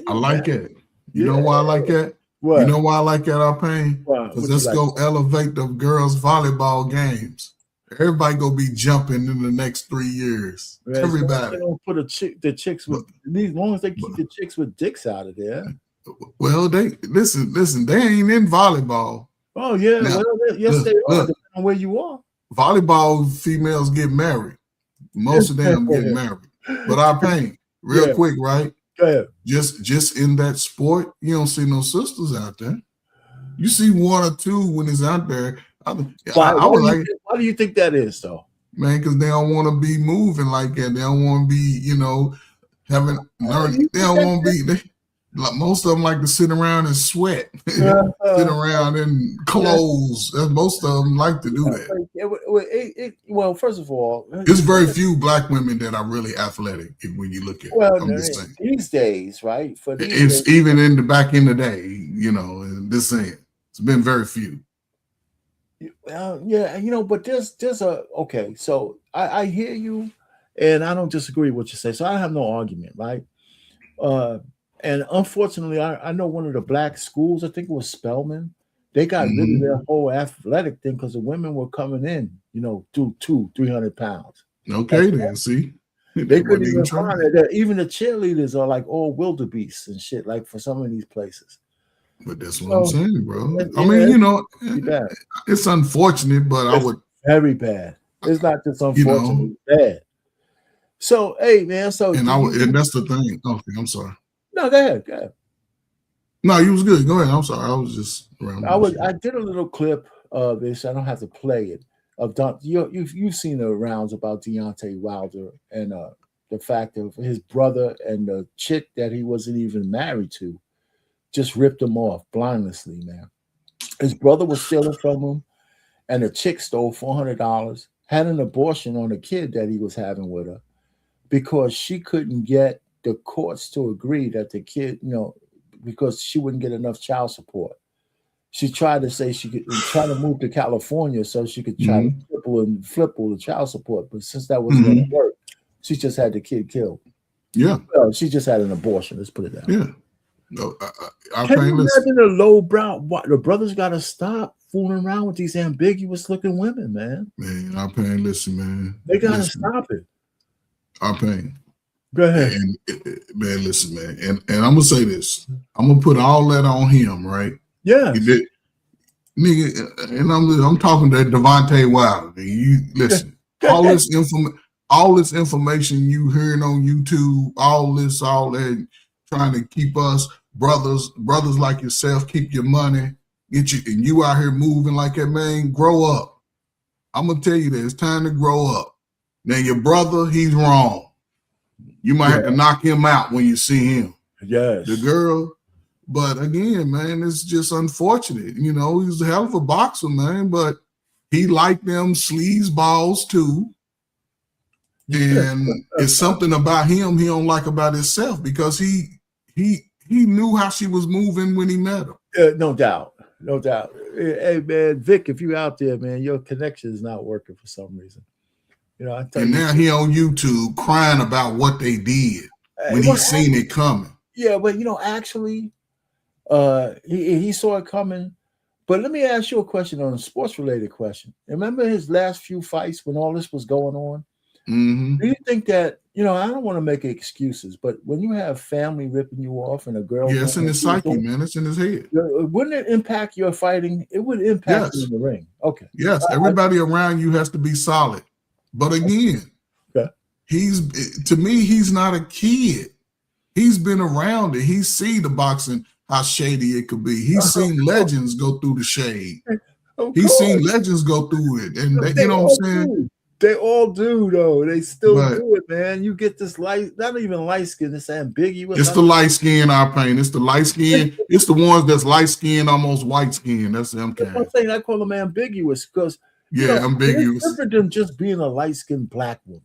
I like it. You know why I like that? What? You know why I like that, Alpine? Because let's go elevate the girls' volleyball games. Everybody gonna be jumping in the next 3 years. Man, everybody. They don't put the chicks with as long as they keep the chicks with dicks out of there. Well, they listen. They ain't in volleyball. Oh yeah, now, yes they are. Depending on where you are. Volleyball females get married. Most of them get married. But I paint real quick, right? Go ahead. Just in that sport, you don't see no sisters out there. You see 1 or 2 when it's out there. Why do you think that is, though? Man, because they don't want to be moving like that. They don't want to be, having learned. They don't want to be. Like most of them like to sit around and sweat, sit around in clothes. Most of them like to do that. Well, first of all, there's very few black women that are really athletic when you look at it. Well, I'm just saying. These days, right? It's even in the back in the day, this saying. It's been very few. Well, yeah, but there's a okay. So I hear you, and I don't disagree with what you say. So I have no argument, right? Uh, and unfortunately, I know one of the black schools. I think it was Spelman. They got rid of Mhm. their whole athletic thing because the women were coming in, through 300 pounds. Okay, then see, They they couldn't wasn't even even find trying. it. Even the cheerleaders are like all wildebeests and shit. Like for some of these places. But that's what I'm So saying, bro. I yeah, mean, it's pretty bad. it's unfortunate, but I It's would, very bad. It's not just you know, unfortunate, it's bad. So, hey man, so and do I would, and you? that's the thing. Okay, I'm sorry. No, go ahead, go ahead. No, you was good. Go ahead. I'm sorry. I was just rambling shit. I did a little clip of this. I don't have to play it. Of you've seen the rounds about Deontay Wilder and the fact of his brother and the chick that he wasn't even married to just ripped him off blindlessly, man. His brother was stealing from him, and the chick stole $400, had an abortion on a kid that he was having with her because she couldn't get the courts to agree that the kid, because she wouldn't get enough child support. She tried to say she could try to move to California so she could try to Mhm. triple and flipple the child support. But since that wasn't going to Mhm. work, she just had the kid killed. Yeah, Well, she just had an abortion. Let's put it that way. yeah. No, I Can can't you listen. imagine the low brow? What the brothers got to stop fooling around with these ambiguous looking women, man. Man, I can't listen, man. They got to Listen, stop it. I pain. Go ahead. And man, listen, man. And I'm gonna say this. I'm gonna put all that on him, right? Yes. You did, nigga, and I'm talking to Devontae Wilder. You listen, all this information you hearing on YouTube, all that, trying to keep us brothers like yourself, keep your money, get you, and you out here moving like that, man. Grow up. I'm gonna tell you that it's time to grow up. Now your brother, he's wrong. You might have to knock him out when you see him. Yes. The girl, but again, man, it's just unfortunate. He's a hell of a boxer, man, but he liked them sleaze balls too. And it's something about him he don't like about himself because he knew how she was moving when he met her. No doubt. No doubt. Hey, man, Vic, if you out there, man, your connection is not working for some reason. I tell And you. now he on YouTube crying about what they did when he seen it coming. Yeah, but actually, he saw it coming. But let me ask you a question on a sports-related question. Remember his last few fights when all this was going on? Mm-hmm. Do you think that, I don't want to make excuses, but when you have family ripping you off and a girl... Yeah, it's in his psyche, man. It's in his head. Wouldn't it impact your fighting? It would impact you in the ring. Okay. Yes, everybody around you has to be solid. But again, to me, he's not a kid. He's been around it. He's seen the boxing, how shady it could be. He's seen legends go through the shade. He's seen legends go through it. And you know what I'm saying? They all do, though. They still do it, man. You get this not even light skin, it's ambiguous. It's the light skin, our pain. It's the light skin. It's the ones that's light skin, almost white skin. That's them kind. I'm saying I call them ambiguous because ambiguous. It's different than just being a light-skinned black woman.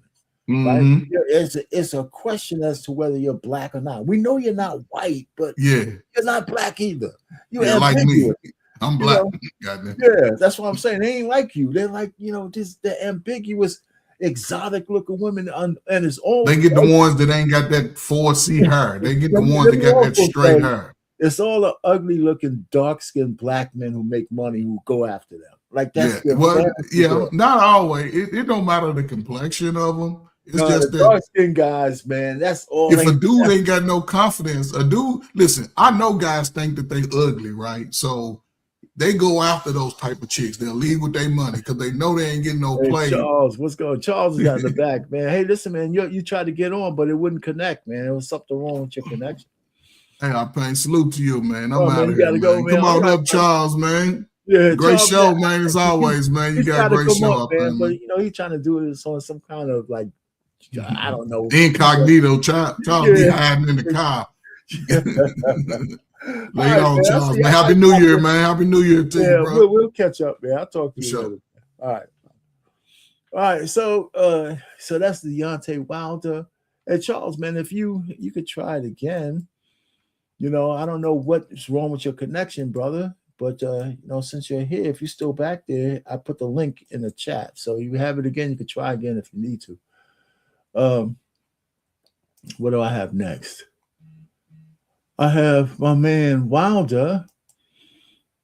Mm-hmm. Right? It's a question as to whether you're black or not. We know you're not white, but you're not black either. You're like me. I'm black. Yeah, that's what I'm saying. They ain't like you. They're like, the ambiguous, exotic looking women, and it's all they get the ones that ain't got that 4C hair. They get the ones that got that straight hair. It's all the ugly looking, dark-skinned black men who make money who go after them. Like that's not always. It don't matter the complexion of them. It's just the dark-skinned guys, man. That's all. If a dude ain't got no confidence, listen, I know guys think that they ugly, right? So they go after those type of chicks. They'll leave with their money because they know they ain't getting no play. Charles, what's going on? Charles is got in the back, man. Hey, listen, man, you tried to get on, but it wouldn't connect, man. There was something wrong with your connection. Hey, I pay salute to you, man. I'm out of here, man. Go, man. Come on up, Charles, man. Yeah, great Charles, show, man. As always, man. You got a great show up, man. But he's trying to do this on some kind of like, I don't know, incognito. Charles be hiding in the car. Later on, Charles. Man, Happy New Year, man. Happy New Year to you, bro. We'll catch up, man. I'll talk to you later. All right. So that's the Deontay Wilder. And Charles, man, if you could try it again. I don't know what's wrong with your connection, brother, but since you're here, if you're still back there, I put the link in the chat, so you have it again. You can try again if you need to. What do I have next? I have my man Wilder.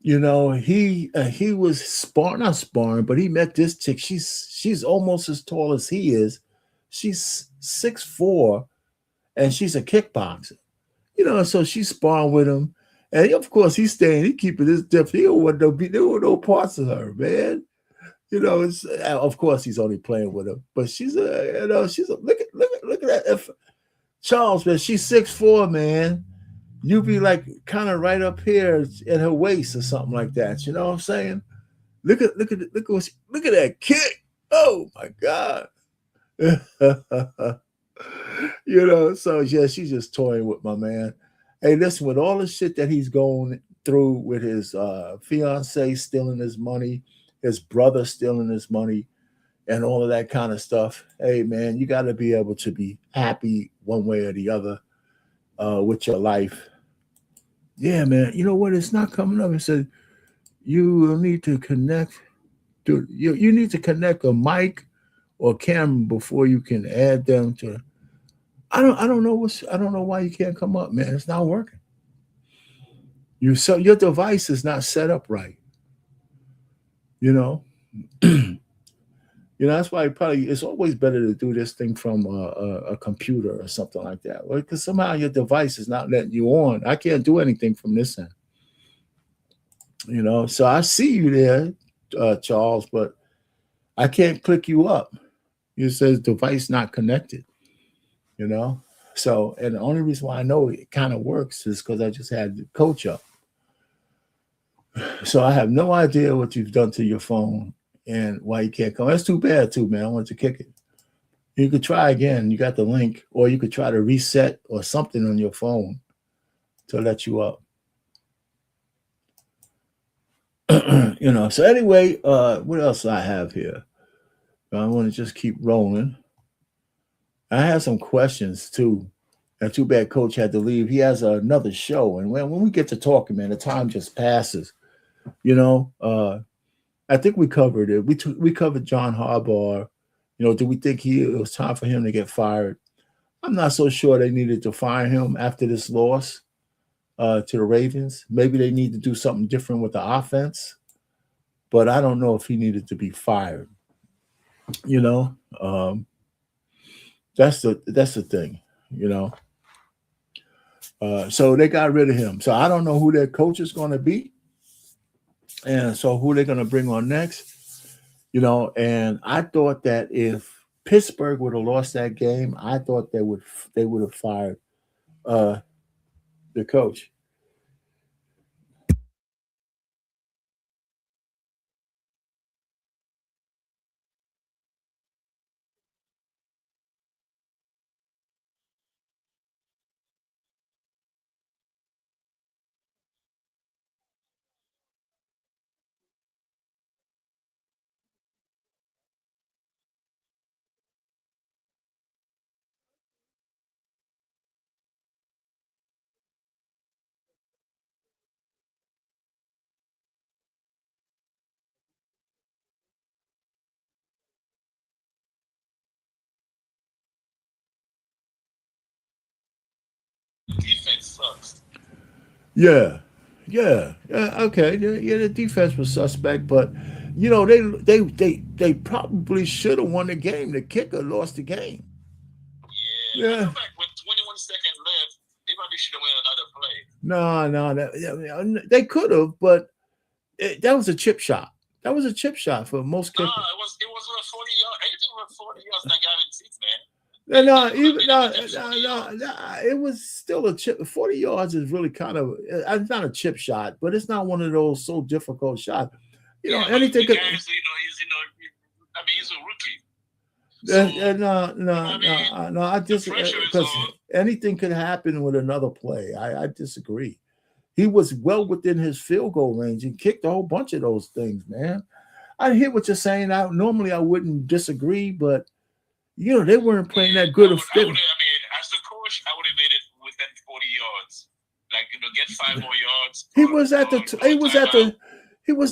He was not sparring, but he met this chick. She's almost as tall as he is. She's 6'4", and she's a kickboxer. So she's sparring with him, and of course he keeping this dip. He don't want no parts of her, man. It's of course he's only playing with her, but she's look at that. If Charles, man, she's 6'4", man. You be like kind of right up here at her waist or something like that. You know what I'm saying? Look at that kick. Oh my God. So yeah, she's just toying with my man. Hey, listen, with all the shit that he's going through with his fiance stealing his money, his brother stealing his money, and all of that kind of stuff. Hey man, you got to be able to be happy one way or the other with your life. Yeah, man. You know what? It's not coming up. It said you need to connect. You need to connect a mic or camera before you can add them to. I don't know why you can't come up, man. It's not working. Your device is not set up right. That's why it's always better to do this thing from a computer or something like that. Because somehow your device is not letting you on. I can't do anything from this end. So I see you there, Charles, but I can't click you up. It says device not connected. So, and the only reason why I know it kind of works is because I just had the coach up. So I have no idea what you've done to your phone and why you can't come. That's too bad too, man. I want to kick it. You could try again. You got the link, or you could try to reset or something on your phone to let you up. So anyway, what else I have here? I want to just keep rolling. I have some questions too. And too bad Coach had to leave. He has another show, and when we get to talking, man, the time just passes. I think we covered it. We covered John Harbaugh. Do we think it was time for him to get fired? I'm not so sure they needed to fire him after this loss to the Ravens. Maybe they need to do something different with the offense, but I don't know if he needed to be fired. That's the thing. So they got rid of him. So I don't know who their coach is going to be. And so who they're going to bring on next, and I thought that if Pittsburgh would have lost that game, I thought they would have fired the coach. Defense sucks. Yeah. Okay. Yeah, the defense was suspect, but they probably should have won the game. The kicker lost the game. Yeah. Like with 21 seconds left, they probably should have won another play. No, they could have, but that was a chip shot. That was a chip shot for most kickers. No, it was a 40 yards. Anything with 40 yards that got in seats, man. It was still a chip. 40 yards is really kind of, it's not a chip shot, but it's not one of those so difficult shots. Anything could. Guys, he's a rookie. I disagree because anything could happen with another play. I disagree. He was well within his field goal range and kicked a whole bunch of those things, man. I hear what you're saying. Normally I wouldn't disagree, but they weren't playing that good. As the coach, I would have made it within 40 yards. Like, get 5 more yards.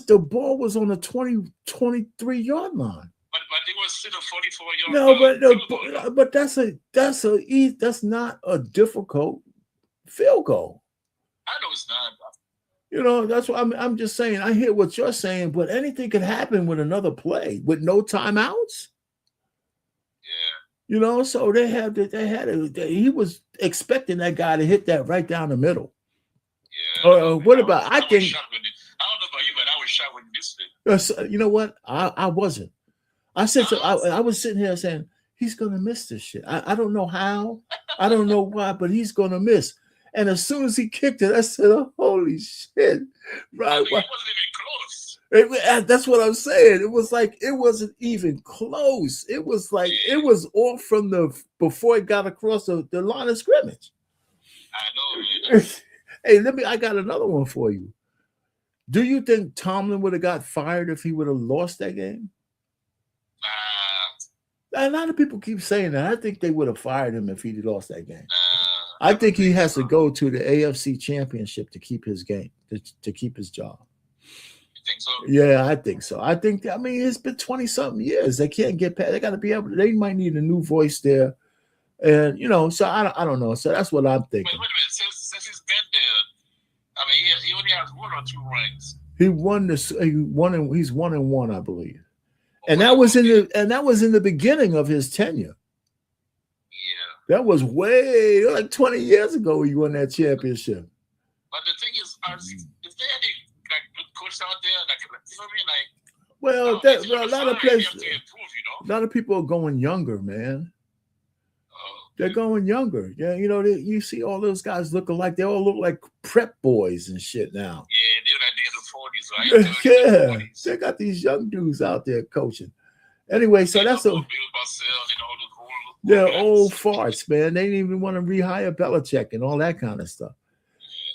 The ball was on the 23-yard line. But it was still a 44-yard. But that's not a difficult field goal. I know it's not. That's what I'm just saying. I hear what you're saying, but anything could happen with another play with no timeouts. Yeah. So he was expecting that guy to hit that right down the middle. Yeah. What about? I think. I don't know about you, but I was shocked when you missed it. You know what? I wasn't. I said so. I was sitting here saying he's gonna miss this shit. I don't know how. I don't know why, but he's gonna miss. And as soon as he kicked it, I said, "Oh, holy shit!" Right? It wasn't even close. That's what I'm saying. It was like it wasn't even close. It was like it was off from before it got across the line of scrimmage. I know, man. Hey, I got another one for you. Do you think Tomlin would have got fired if he would have lost that game? A lot of people keep saying that. I think they would have fired him if he lost that game. I think he has to go to the AFC Championship to keep his game, to keep his job. You think so? Yeah, I think so. It's been 20-something years. They can't get past. They got to be able to. They might need a new voice there, and so I don't know. So that's what I'm thinking. Wait a minute. Since he's been there, he only has 1 or 2 rings. He won this. He's 1-1, I believe. And that was in the beginning of his tenure. Yeah. That was way like 20 years ago he won that championship. But the thing is there any good coach out there? A lot of places, a lot of people are going younger, man. They're going younger. Yeah, you see all those guys looking like they all look like prep boys and shit now. Yeah, they're like in the 40s, right? Yeah, they got these young dudes out there coaching. Anyway, so that's old farts, man. They didn't even want to rehire Belichick and all that kind of stuff.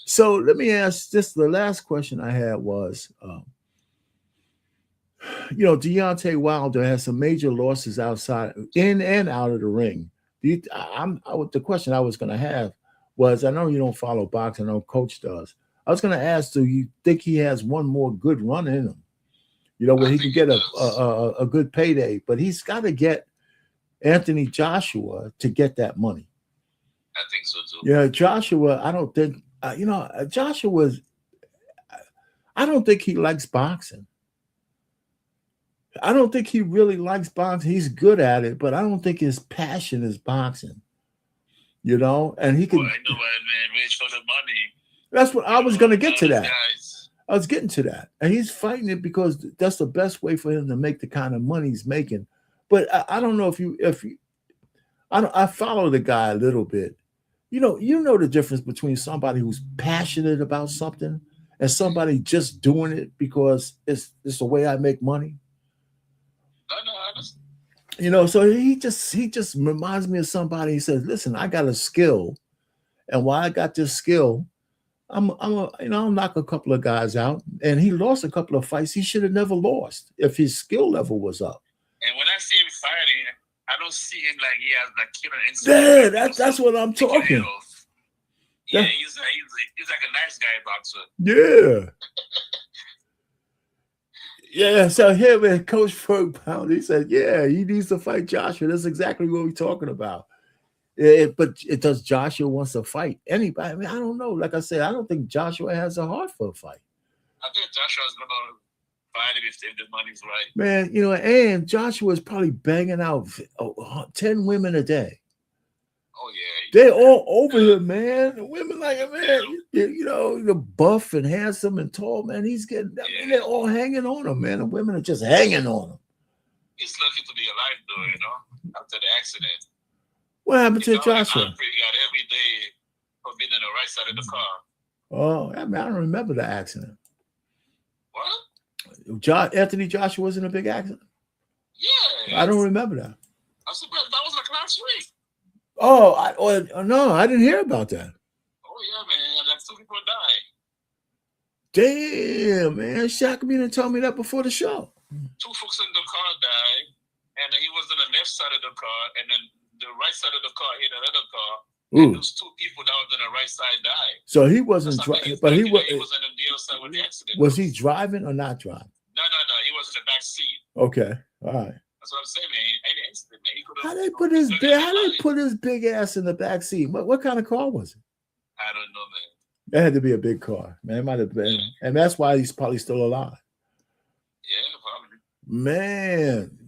So let me ask this. The last question I had was, Deontay Wilder has some major losses outside, in and out of the ring. The question I was going to have was, I know you don't follow boxing, I know Coach does. I was going to ask, do you think he has one more good run in him? Where he can get a good payday, but he's got to get Anthony Joshua to get that money. I think so too. Yeah, Joshua, I don't think, Joshua's, I don't think he likes boxing. I don't think he really likes boxing. He's good at it, but I don't think his passion is boxing. And he can. Well, I know, man. Rich for the money. That's what I was going to get to that. Guys. I was getting to that, and he's fighting it because that's the best way for him to make the kind of money he's making. But I don't know I follow the guy a little bit. You know the difference between somebody who's passionate about something and somebody just doing it because it's the way I make money. So he just reminds me of somebody. He says, "Listen, I got a skill, and while I got this skill, I'll knock a couple of guys out." And he lost a couple of fights he should have never lost if his skill level was up. And when I see him fighting, I don't see him like he has the killer instinct. Yeah, that's what I'm talking. Yeah, he's like a nice guy boxer. Yeah. Yeah, so here with Coach Ferg Pound, he said, yeah, he needs to fight Joshua. That's exactly what we're talking about. But does Joshua wants to fight anybody? I don't know. Like I said, I don't think Joshua has a heart for a fight. I think Joshua's going to fight him if the money's right. Man, and Joshua's probably banging out 10 women a day. Oh, yeah. They're all over him, man. The women like him, man. The buff and handsome and tall, man. He's getting, they're all hanging on him, man. The women are just hanging on him. He's lucky to be alive, though, after the accident. What happened to Joshua? He got every day for being on the right side of the car. Oh, I don't remember the accident. What? Anthony Joshua was in a big accident? Yeah. I don't remember that. I'm surprised. That was like last week. No, I didn't hear about that. Oh, yeah, man. Like 2 people died. Damn, man. Shaq me and tell me that before the show. 2 folks in the car died, and he was on the left side of the car, and then the right side of the car hit another car, And those two people that was on the right side died. So he wasn't driving, but he was on the other side when the accident was he driving or not driving? No. He was in the back seat. Okay, all right. That's what I'm saying, man. Any incident, man. He could How they put his big ass in the back seat? What kind of car was it? I don't know, man. That had to be a big car, man. It might have been, and that's why he's probably still alive. Yeah, probably. Man,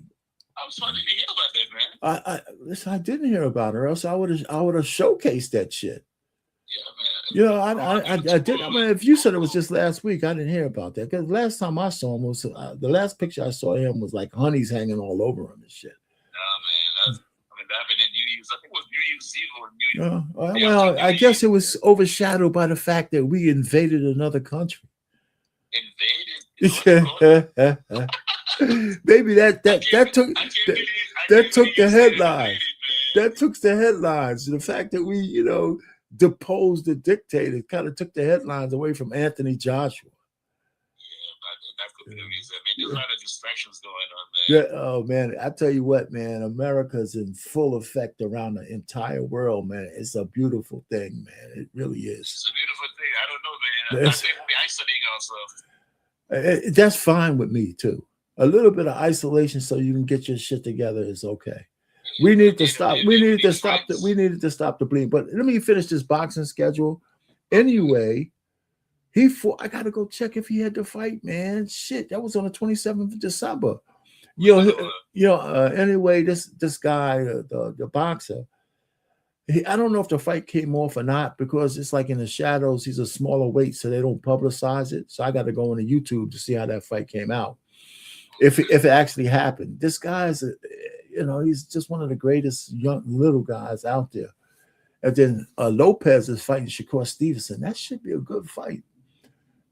I was trying to hear about that, man. Listen, I didn't hear about her, else I would have showcased that shit. Yeah, man. You know, I did. I mean, if you said it was just last week, I didn't hear about that because last time I saw him was the last picture I saw him was like honeys hanging all over him and shit. Nah, man, that happened in New Year's. I think it was New Year's Eve or New Year's. Well, I guess it was overshadowed by the fact that we invaded another country. Invaded? Maybe that took the headlines. That took the headlines. The fact that we, you know, deposed the dictator kind of took the headlines away from Anthony Joshua. Yeah, that could be the reason. I mean, there's a lot of distractions going on, man. Yeah, oh man, I tell you what, man, America's in full effect around the entire world, man. It's a beautiful thing, man. It really is. It's a beautiful thing. I don't know, man. I think we're isolating ourselves. That's fine with me too. A little bit of isolation so you can get your shit together is okay. We need to stop. We needed to stop the bleeding. But let me finish this boxing schedule. Anyway, I gotta go check if he had to fight, man. Shit, that was on the 27th of December. Anyway, this guy, the boxer, I don't know if the fight came off or not because it's like in the shadows. He's a smaller weight, so they don't publicize it. So I got to go on YouTube to see how that fight came out. If it actually happened, this guy's he's just one of the greatest young little guys out there. And then Lopez is fighting Shakur Stevenson. That should be a good fight.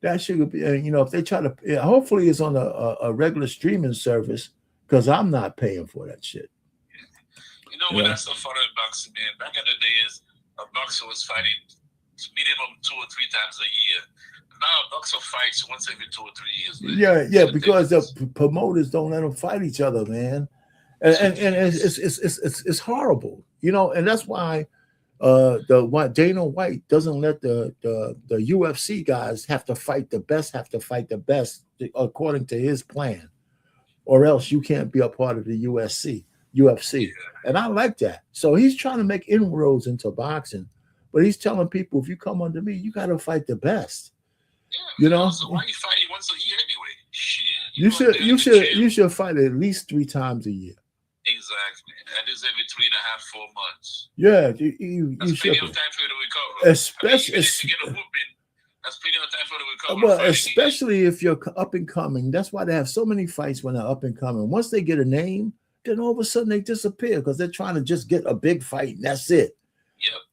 That should be, if they try to, hopefully it's on a regular streaming service because I'm not paying for that shit. When I saw following boxing, man, back in the days, a boxer was fighting minimum 2 or 3 times a year. Now a boxer fights once every 2 or 3 years. Man. Yeah, because the promoters don't let them fight each other, man. And it's horrible, and that's why Dana White doesn't let the UFC guys have to fight the best according to his plan, or else you can't be a part of the UFC. And I like that. So he's trying to make inroads into boxing, but he's telling people if you come under me, you got to fight the best. Yeah, so why are you fighting once a year anyway? Shit, you should fight at least 3 times a year. Exactly. That is every 3.5, 4 months. Yeah, you should. Plenty of time for you to recover. Especially if you get a whooping, that's plenty of time for you to recover. Well, especially if you're up and coming. That's why they have so many fights when they're up and coming. Once they get a name, then all of a sudden they disappear because they're trying to just get a big fight and that's it.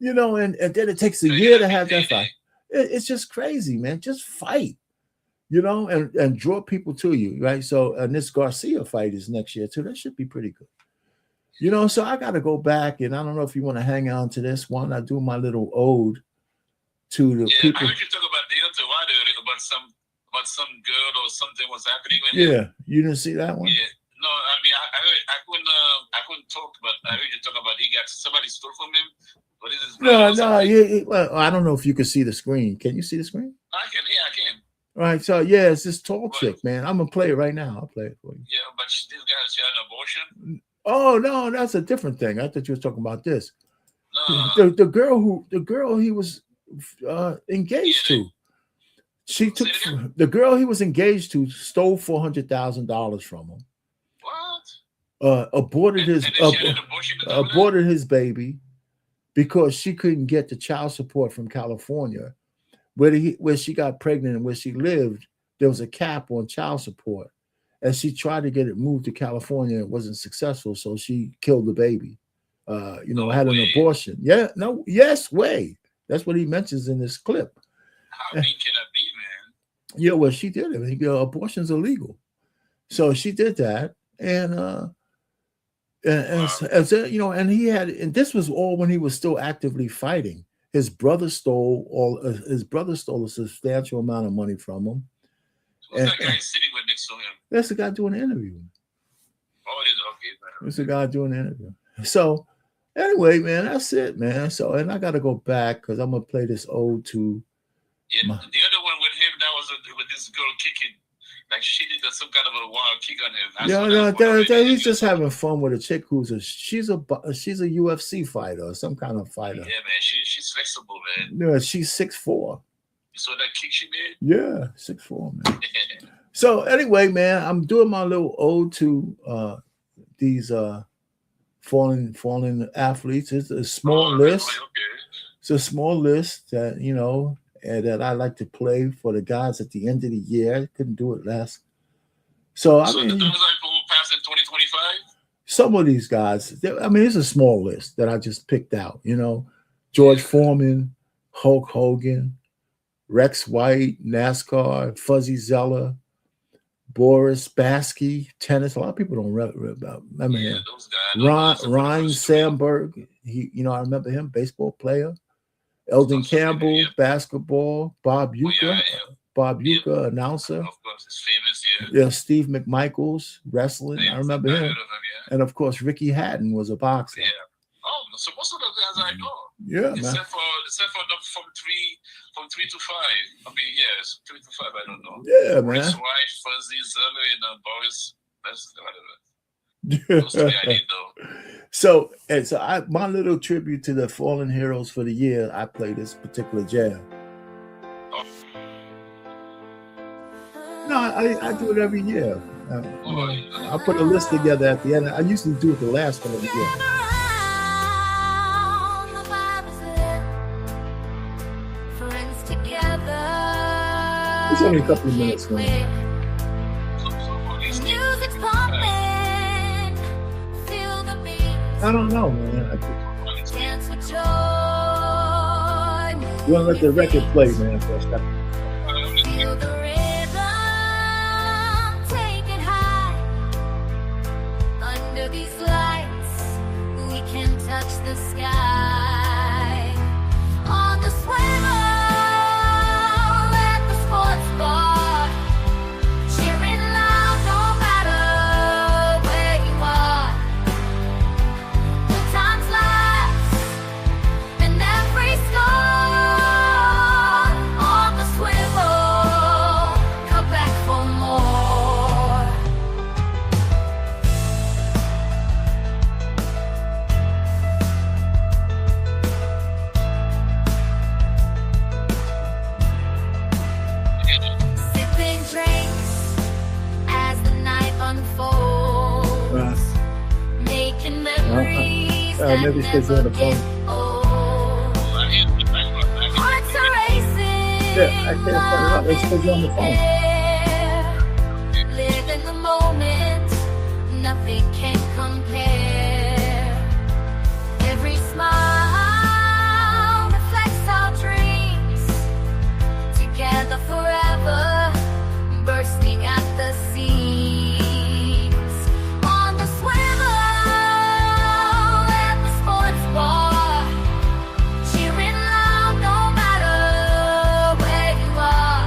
Yep. And then it takes a year to have that fight. It's just crazy, man. Just fight, and draw people to you, right? So, and this Garcia fight is next year too. That should be pretty good. So I got to go back, and I don't know if you want to hang on to this one. I do my little ode to the people. I heard you talk about Deontay Wilder about some girl or something was happening with him. You didn't see that one? Yeah. No, I mean, I couldn't talk, but I heard you talk about he got somebody stole from him. What is his No. Well, I don't know if you can see the screen. Can you see the screen? I can. All right. So it's this tall chick, man. I'm gonna play it right now. I'll play it for you. Yeah, but this guy she had an abortion. Oh no, that's a different thing. I thought you were talking about this. No. The girl he was engaged to. She took the girl he was engaged to stole $400,000 from him. What? Aborted his baby because she couldn't get the child support from California, where she got pregnant and where she lived. There was a cap on child support, and she tried to get it moved to California. It wasn't successful, so she killed the baby. Had an abortion. Yes way. That's what he mentions in this clip. How mean can that be, man? Yeah, well, she did it. Abortion's illegal, so she did that, and he had, and this was all when he was still actively fighting. His brother stole a substantial amount of money from him. Who's that guy sitting with next to him? That's the guy doing the interview. Oh, it is okay. It's the guy doing the interview. So, Anyway, man, that's it, man. So, and I got to go back because I'm gonna play this ode to. Yeah, the other one with him, that was with this girl kicking. Like she did some kind of a wild kick on him. He's just having fun with a chick who's she's a UFC fighter or some kind of fighter. Yeah, man, she's flexible, man. Yeah, she's 6'4". You saw that kick she made? Yeah, 6'4", man. So anyway, man, I'm doing my little ode to these fallen athletes. It's a small list. Okay. It's a small list that and that I like to play for the guys at the end of the year. I couldn't do it last. So I mean, those are who passed in 2025. Some of these guys. It's a small list that I just picked out. George Foreman, Hulk Hogan, Rex White, NASCAR, Fuzzy Zeller, Boris Baskey, tennis. A lot of people don't remember him. Those guys. Ryan Sandberg. I remember him, baseball player. Eldon Campbell, basketball. Bob Uecker, announcer. Of course, it's famous. Yeah, Steve McMichaels, wrestling. I remember him. And of course, Ricky Hatton was a boxer. Yeah. Oh, so most of the guys I know. Yeah, except for from 3 to 5. I mean, yes, 3 to 5. I don't know. Yeah, man. Rex White, Fuzzy Zeller, and Boris. That's those three I need though. So my little tribute to the fallen heroes for the year, I play this particular jam. Oh. No, I do it every year. I put a list together at the end. I usually do it the last one of the year. It's only a couple of minutes long. I don't know, man. You want to let the record play, man, for a second. Feel the rhythm, take it high. Under these lights, we can touch the sky. On the swivel at the sports bar, cheering loud no matter where you are. Good times last, and every scar on the swivel, come back for more. Sipping drinks as the night unfolds, making memories that maybe never she's on the phone. get old. Hearts are racing. Yeah, I can't find it out. It's because you're on the phone. Live in the moment, nothing can compare. Every smile reflects our dreams, together forever, bursting at the seams. On the swivel at the sports bar, cheering loud no matter where you are.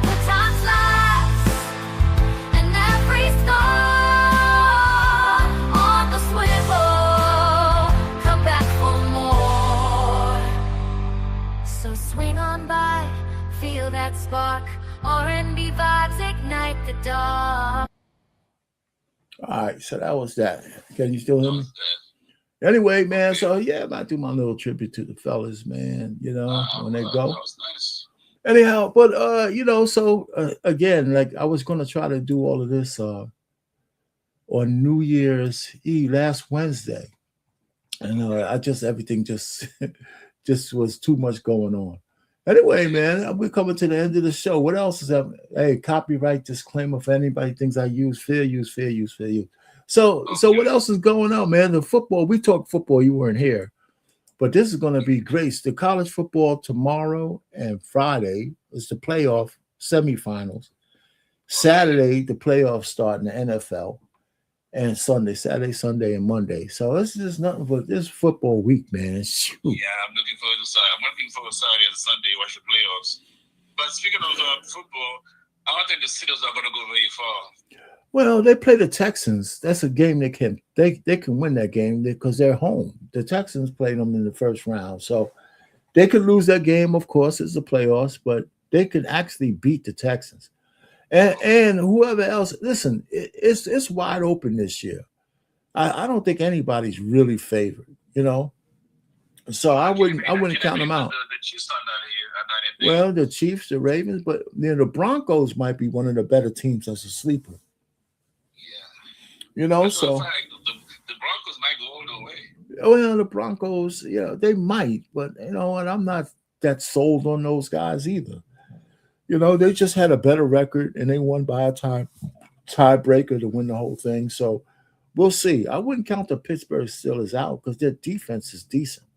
Good times last, and every star on the swivel, come back for more. So swing on by, feel that spark, R&B vibes ignite the dark. All right, so that was that. Can you still hear me? Anyway, man, so yeah, I do my little tribute to the fellas, man, when they go. That was nice. Anyhow, but again, like I was gonna try to do all of this on New Year's Eve last Wednesday. And everything just was too much going on. Anyway, man, we're coming to the end of the show. What else is up? Hey, copyright disclaimer for anybody thinks I use fair use. So what else is going on, man? The football, we talked football, you weren't here. But this is going to be great. The college football tomorrow and Friday is the playoff semifinals. Saturday, the playoffs start in the NFL. And Saturday, Sunday, and Monday. So this is nothing but this football week, man. Shoot. Yeah, I'm looking forward to Saturday. I'm looking forward to Saturday and Sunday watch the playoffs. But speaking of football, I don't think the Steelers are going to go very far. Well, they play the Texans. That's a game they can win that game because they're home. The Texans played them in the first round, so they could lose that game. Of course, it's the playoffs, but they could actually beat the Texans and whoever else. Listen, it's wide open this year. I don't think anybody's really favored, you know. So I wouldn't count them out. The Chiefs are not here. Well, the Chiefs, the Ravens, but the Broncos might be one of the better teams as a sleeper. Yeah. You know, That's so the Broncos might go all the way. Well, the Broncos, they might, but you know, and I'm not that sold on those guys either. You know, they just had a better record and they won by a tiebreaker to win the whole thing. So we'll see. I wouldn't count the Pittsburgh Steelers out because their defense is decent.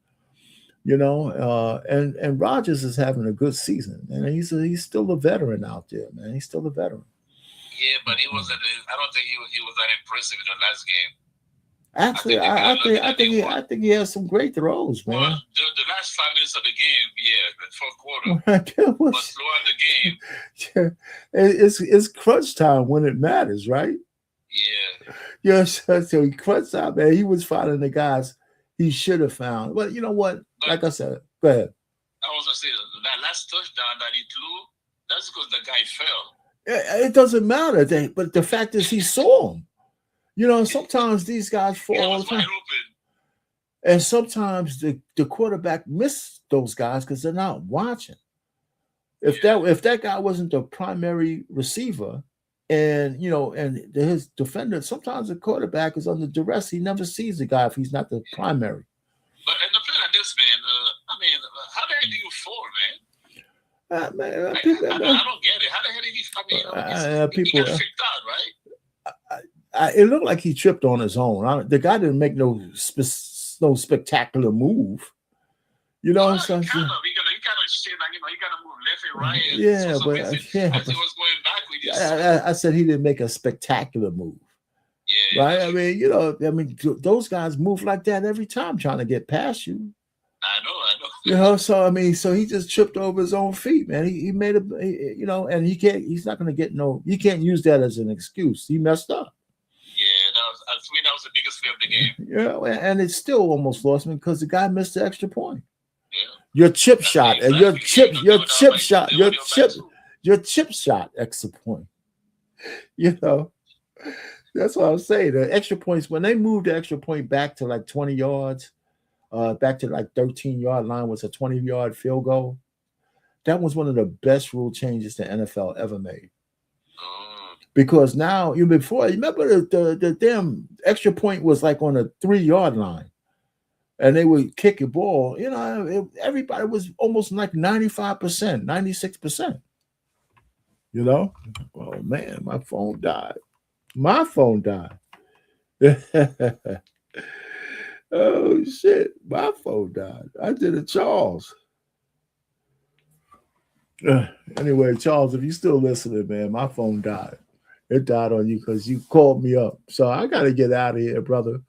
You know, and Rodgers is having a good season, and he's still a veteran out there, man. He's still a veteran. Yeah, but he wasn't. I don't think he was that impressive in the last game. Actually, I think he has some great throws, man. Well, the last 5 minutes of the game, the fourth quarter, was throughout the game. It's crunch time when it matters, right? Yeah. Yes, so he crunch time, man. He was finding the guys he should have found. But you know what? Like I said, go ahead. I was gonna say that last touchdown that he threw, that's because the guy fell. It doesn't matter, but the fact is he saw him. You know, sometimes these guys fall all the time. And sometimes the quarterback missed those guys because they're not watching. If that guy wasn't the primary receiver, and you know, and his defender, sometimes the quarterback is under duress. He never sees the guy if he's not the primary. But in the play like this, man, I mean, how the hell do you fall, man? Man, I don't get it. How the hell did he? I mean, he got freaked out, right? It looked like he tripped on his own. The guy didn't make no spectacular move. You know, he kind of shit, like, you know, he got to move left and right. And as he was going back, I said he didn't make a spectacular move. Yeah, right. I mean, you know, those guys move like that every time trying to get past you. I know. You know, so I mean, so he just tripped over his own feet, man. He made you know, and he's not going to get you can't use that as an excuse. He messed up. Yeah, that was the biggest play of the game. Yeah, and it still almost lost me because the guy missed the extra point. Yeah. Your chip shot and your chip shot extra point. You know, that's what I'm saying. The extra points, when they moved the extra point back to like 20 yards, back to like 13-yard line was a 20-yard field goal. That was one of the best rule changes the NFL ever made. Because now, remember the damn extra point was like on a 3-yard line. And they would kick a ball. You know, everybody was almost like 95%, 96%. You know? Oh, man, my phone died. Oh, shit. My phone died. I did it, Charles. Anyway, Charles, if you're still listening, man, my phone died. It died on you because you called me up. So I got to get out of here, brother.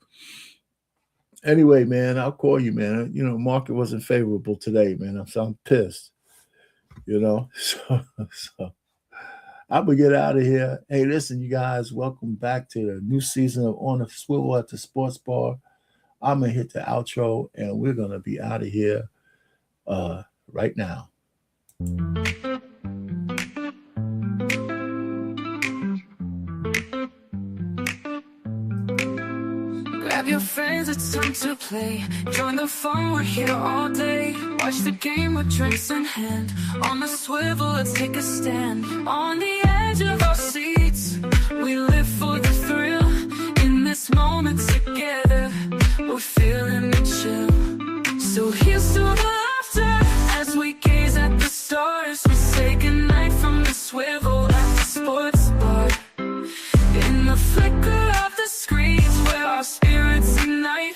Anyway, man, I'll call you, man. You know, market wasn't favorable today, man. So I'm pissed. You know, so I'm going to get out of here. Hey, listen, you guys, welcome back to the new season of On the Swivel at the Sports Bar. I'm going to hit the outro, and we're going to be out of here right now. Grab your friends, it's time to play. Join the fun, we're here all day. Watch the game with drinks in hand. On the swivel, let's take a stand. On the edge of our seats, we live for the thrill. In this moment together, we're feeling the chill. So here's to the laughter as we gaze at the stars. We say goodnight from the swivel at the sports bar. In the flicker of the screens where our spirits ignite,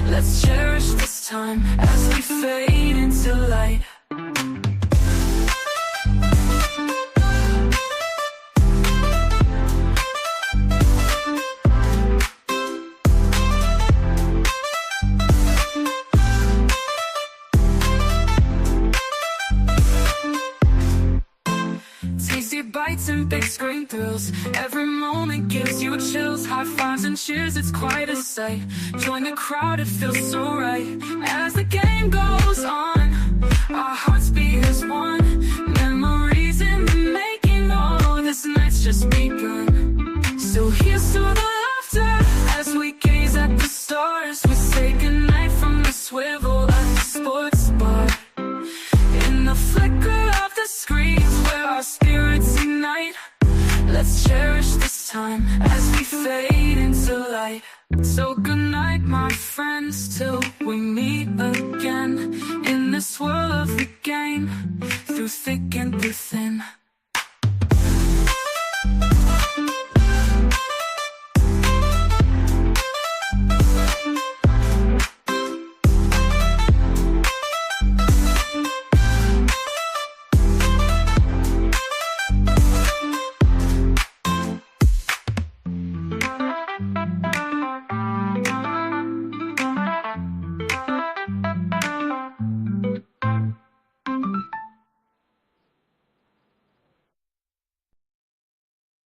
let's cherish this time as we fade into light. Late bites and big screen thrills. Every moment gives you chills. High fives and cheers, it's quite a sight. Join the crowd, it feels so right. As the game goes on, our hearts beat as one. Memories in the making, oh, this night's just begun. So here's to the laughter as we gaze at the stars. We say goodnight from the swivel at the sports bar. In the flicker of the screens where our spirits unite, let's cherish this time as we fade into light. So good night, my friends, till we meet again in this world of the game, through thick and through thin.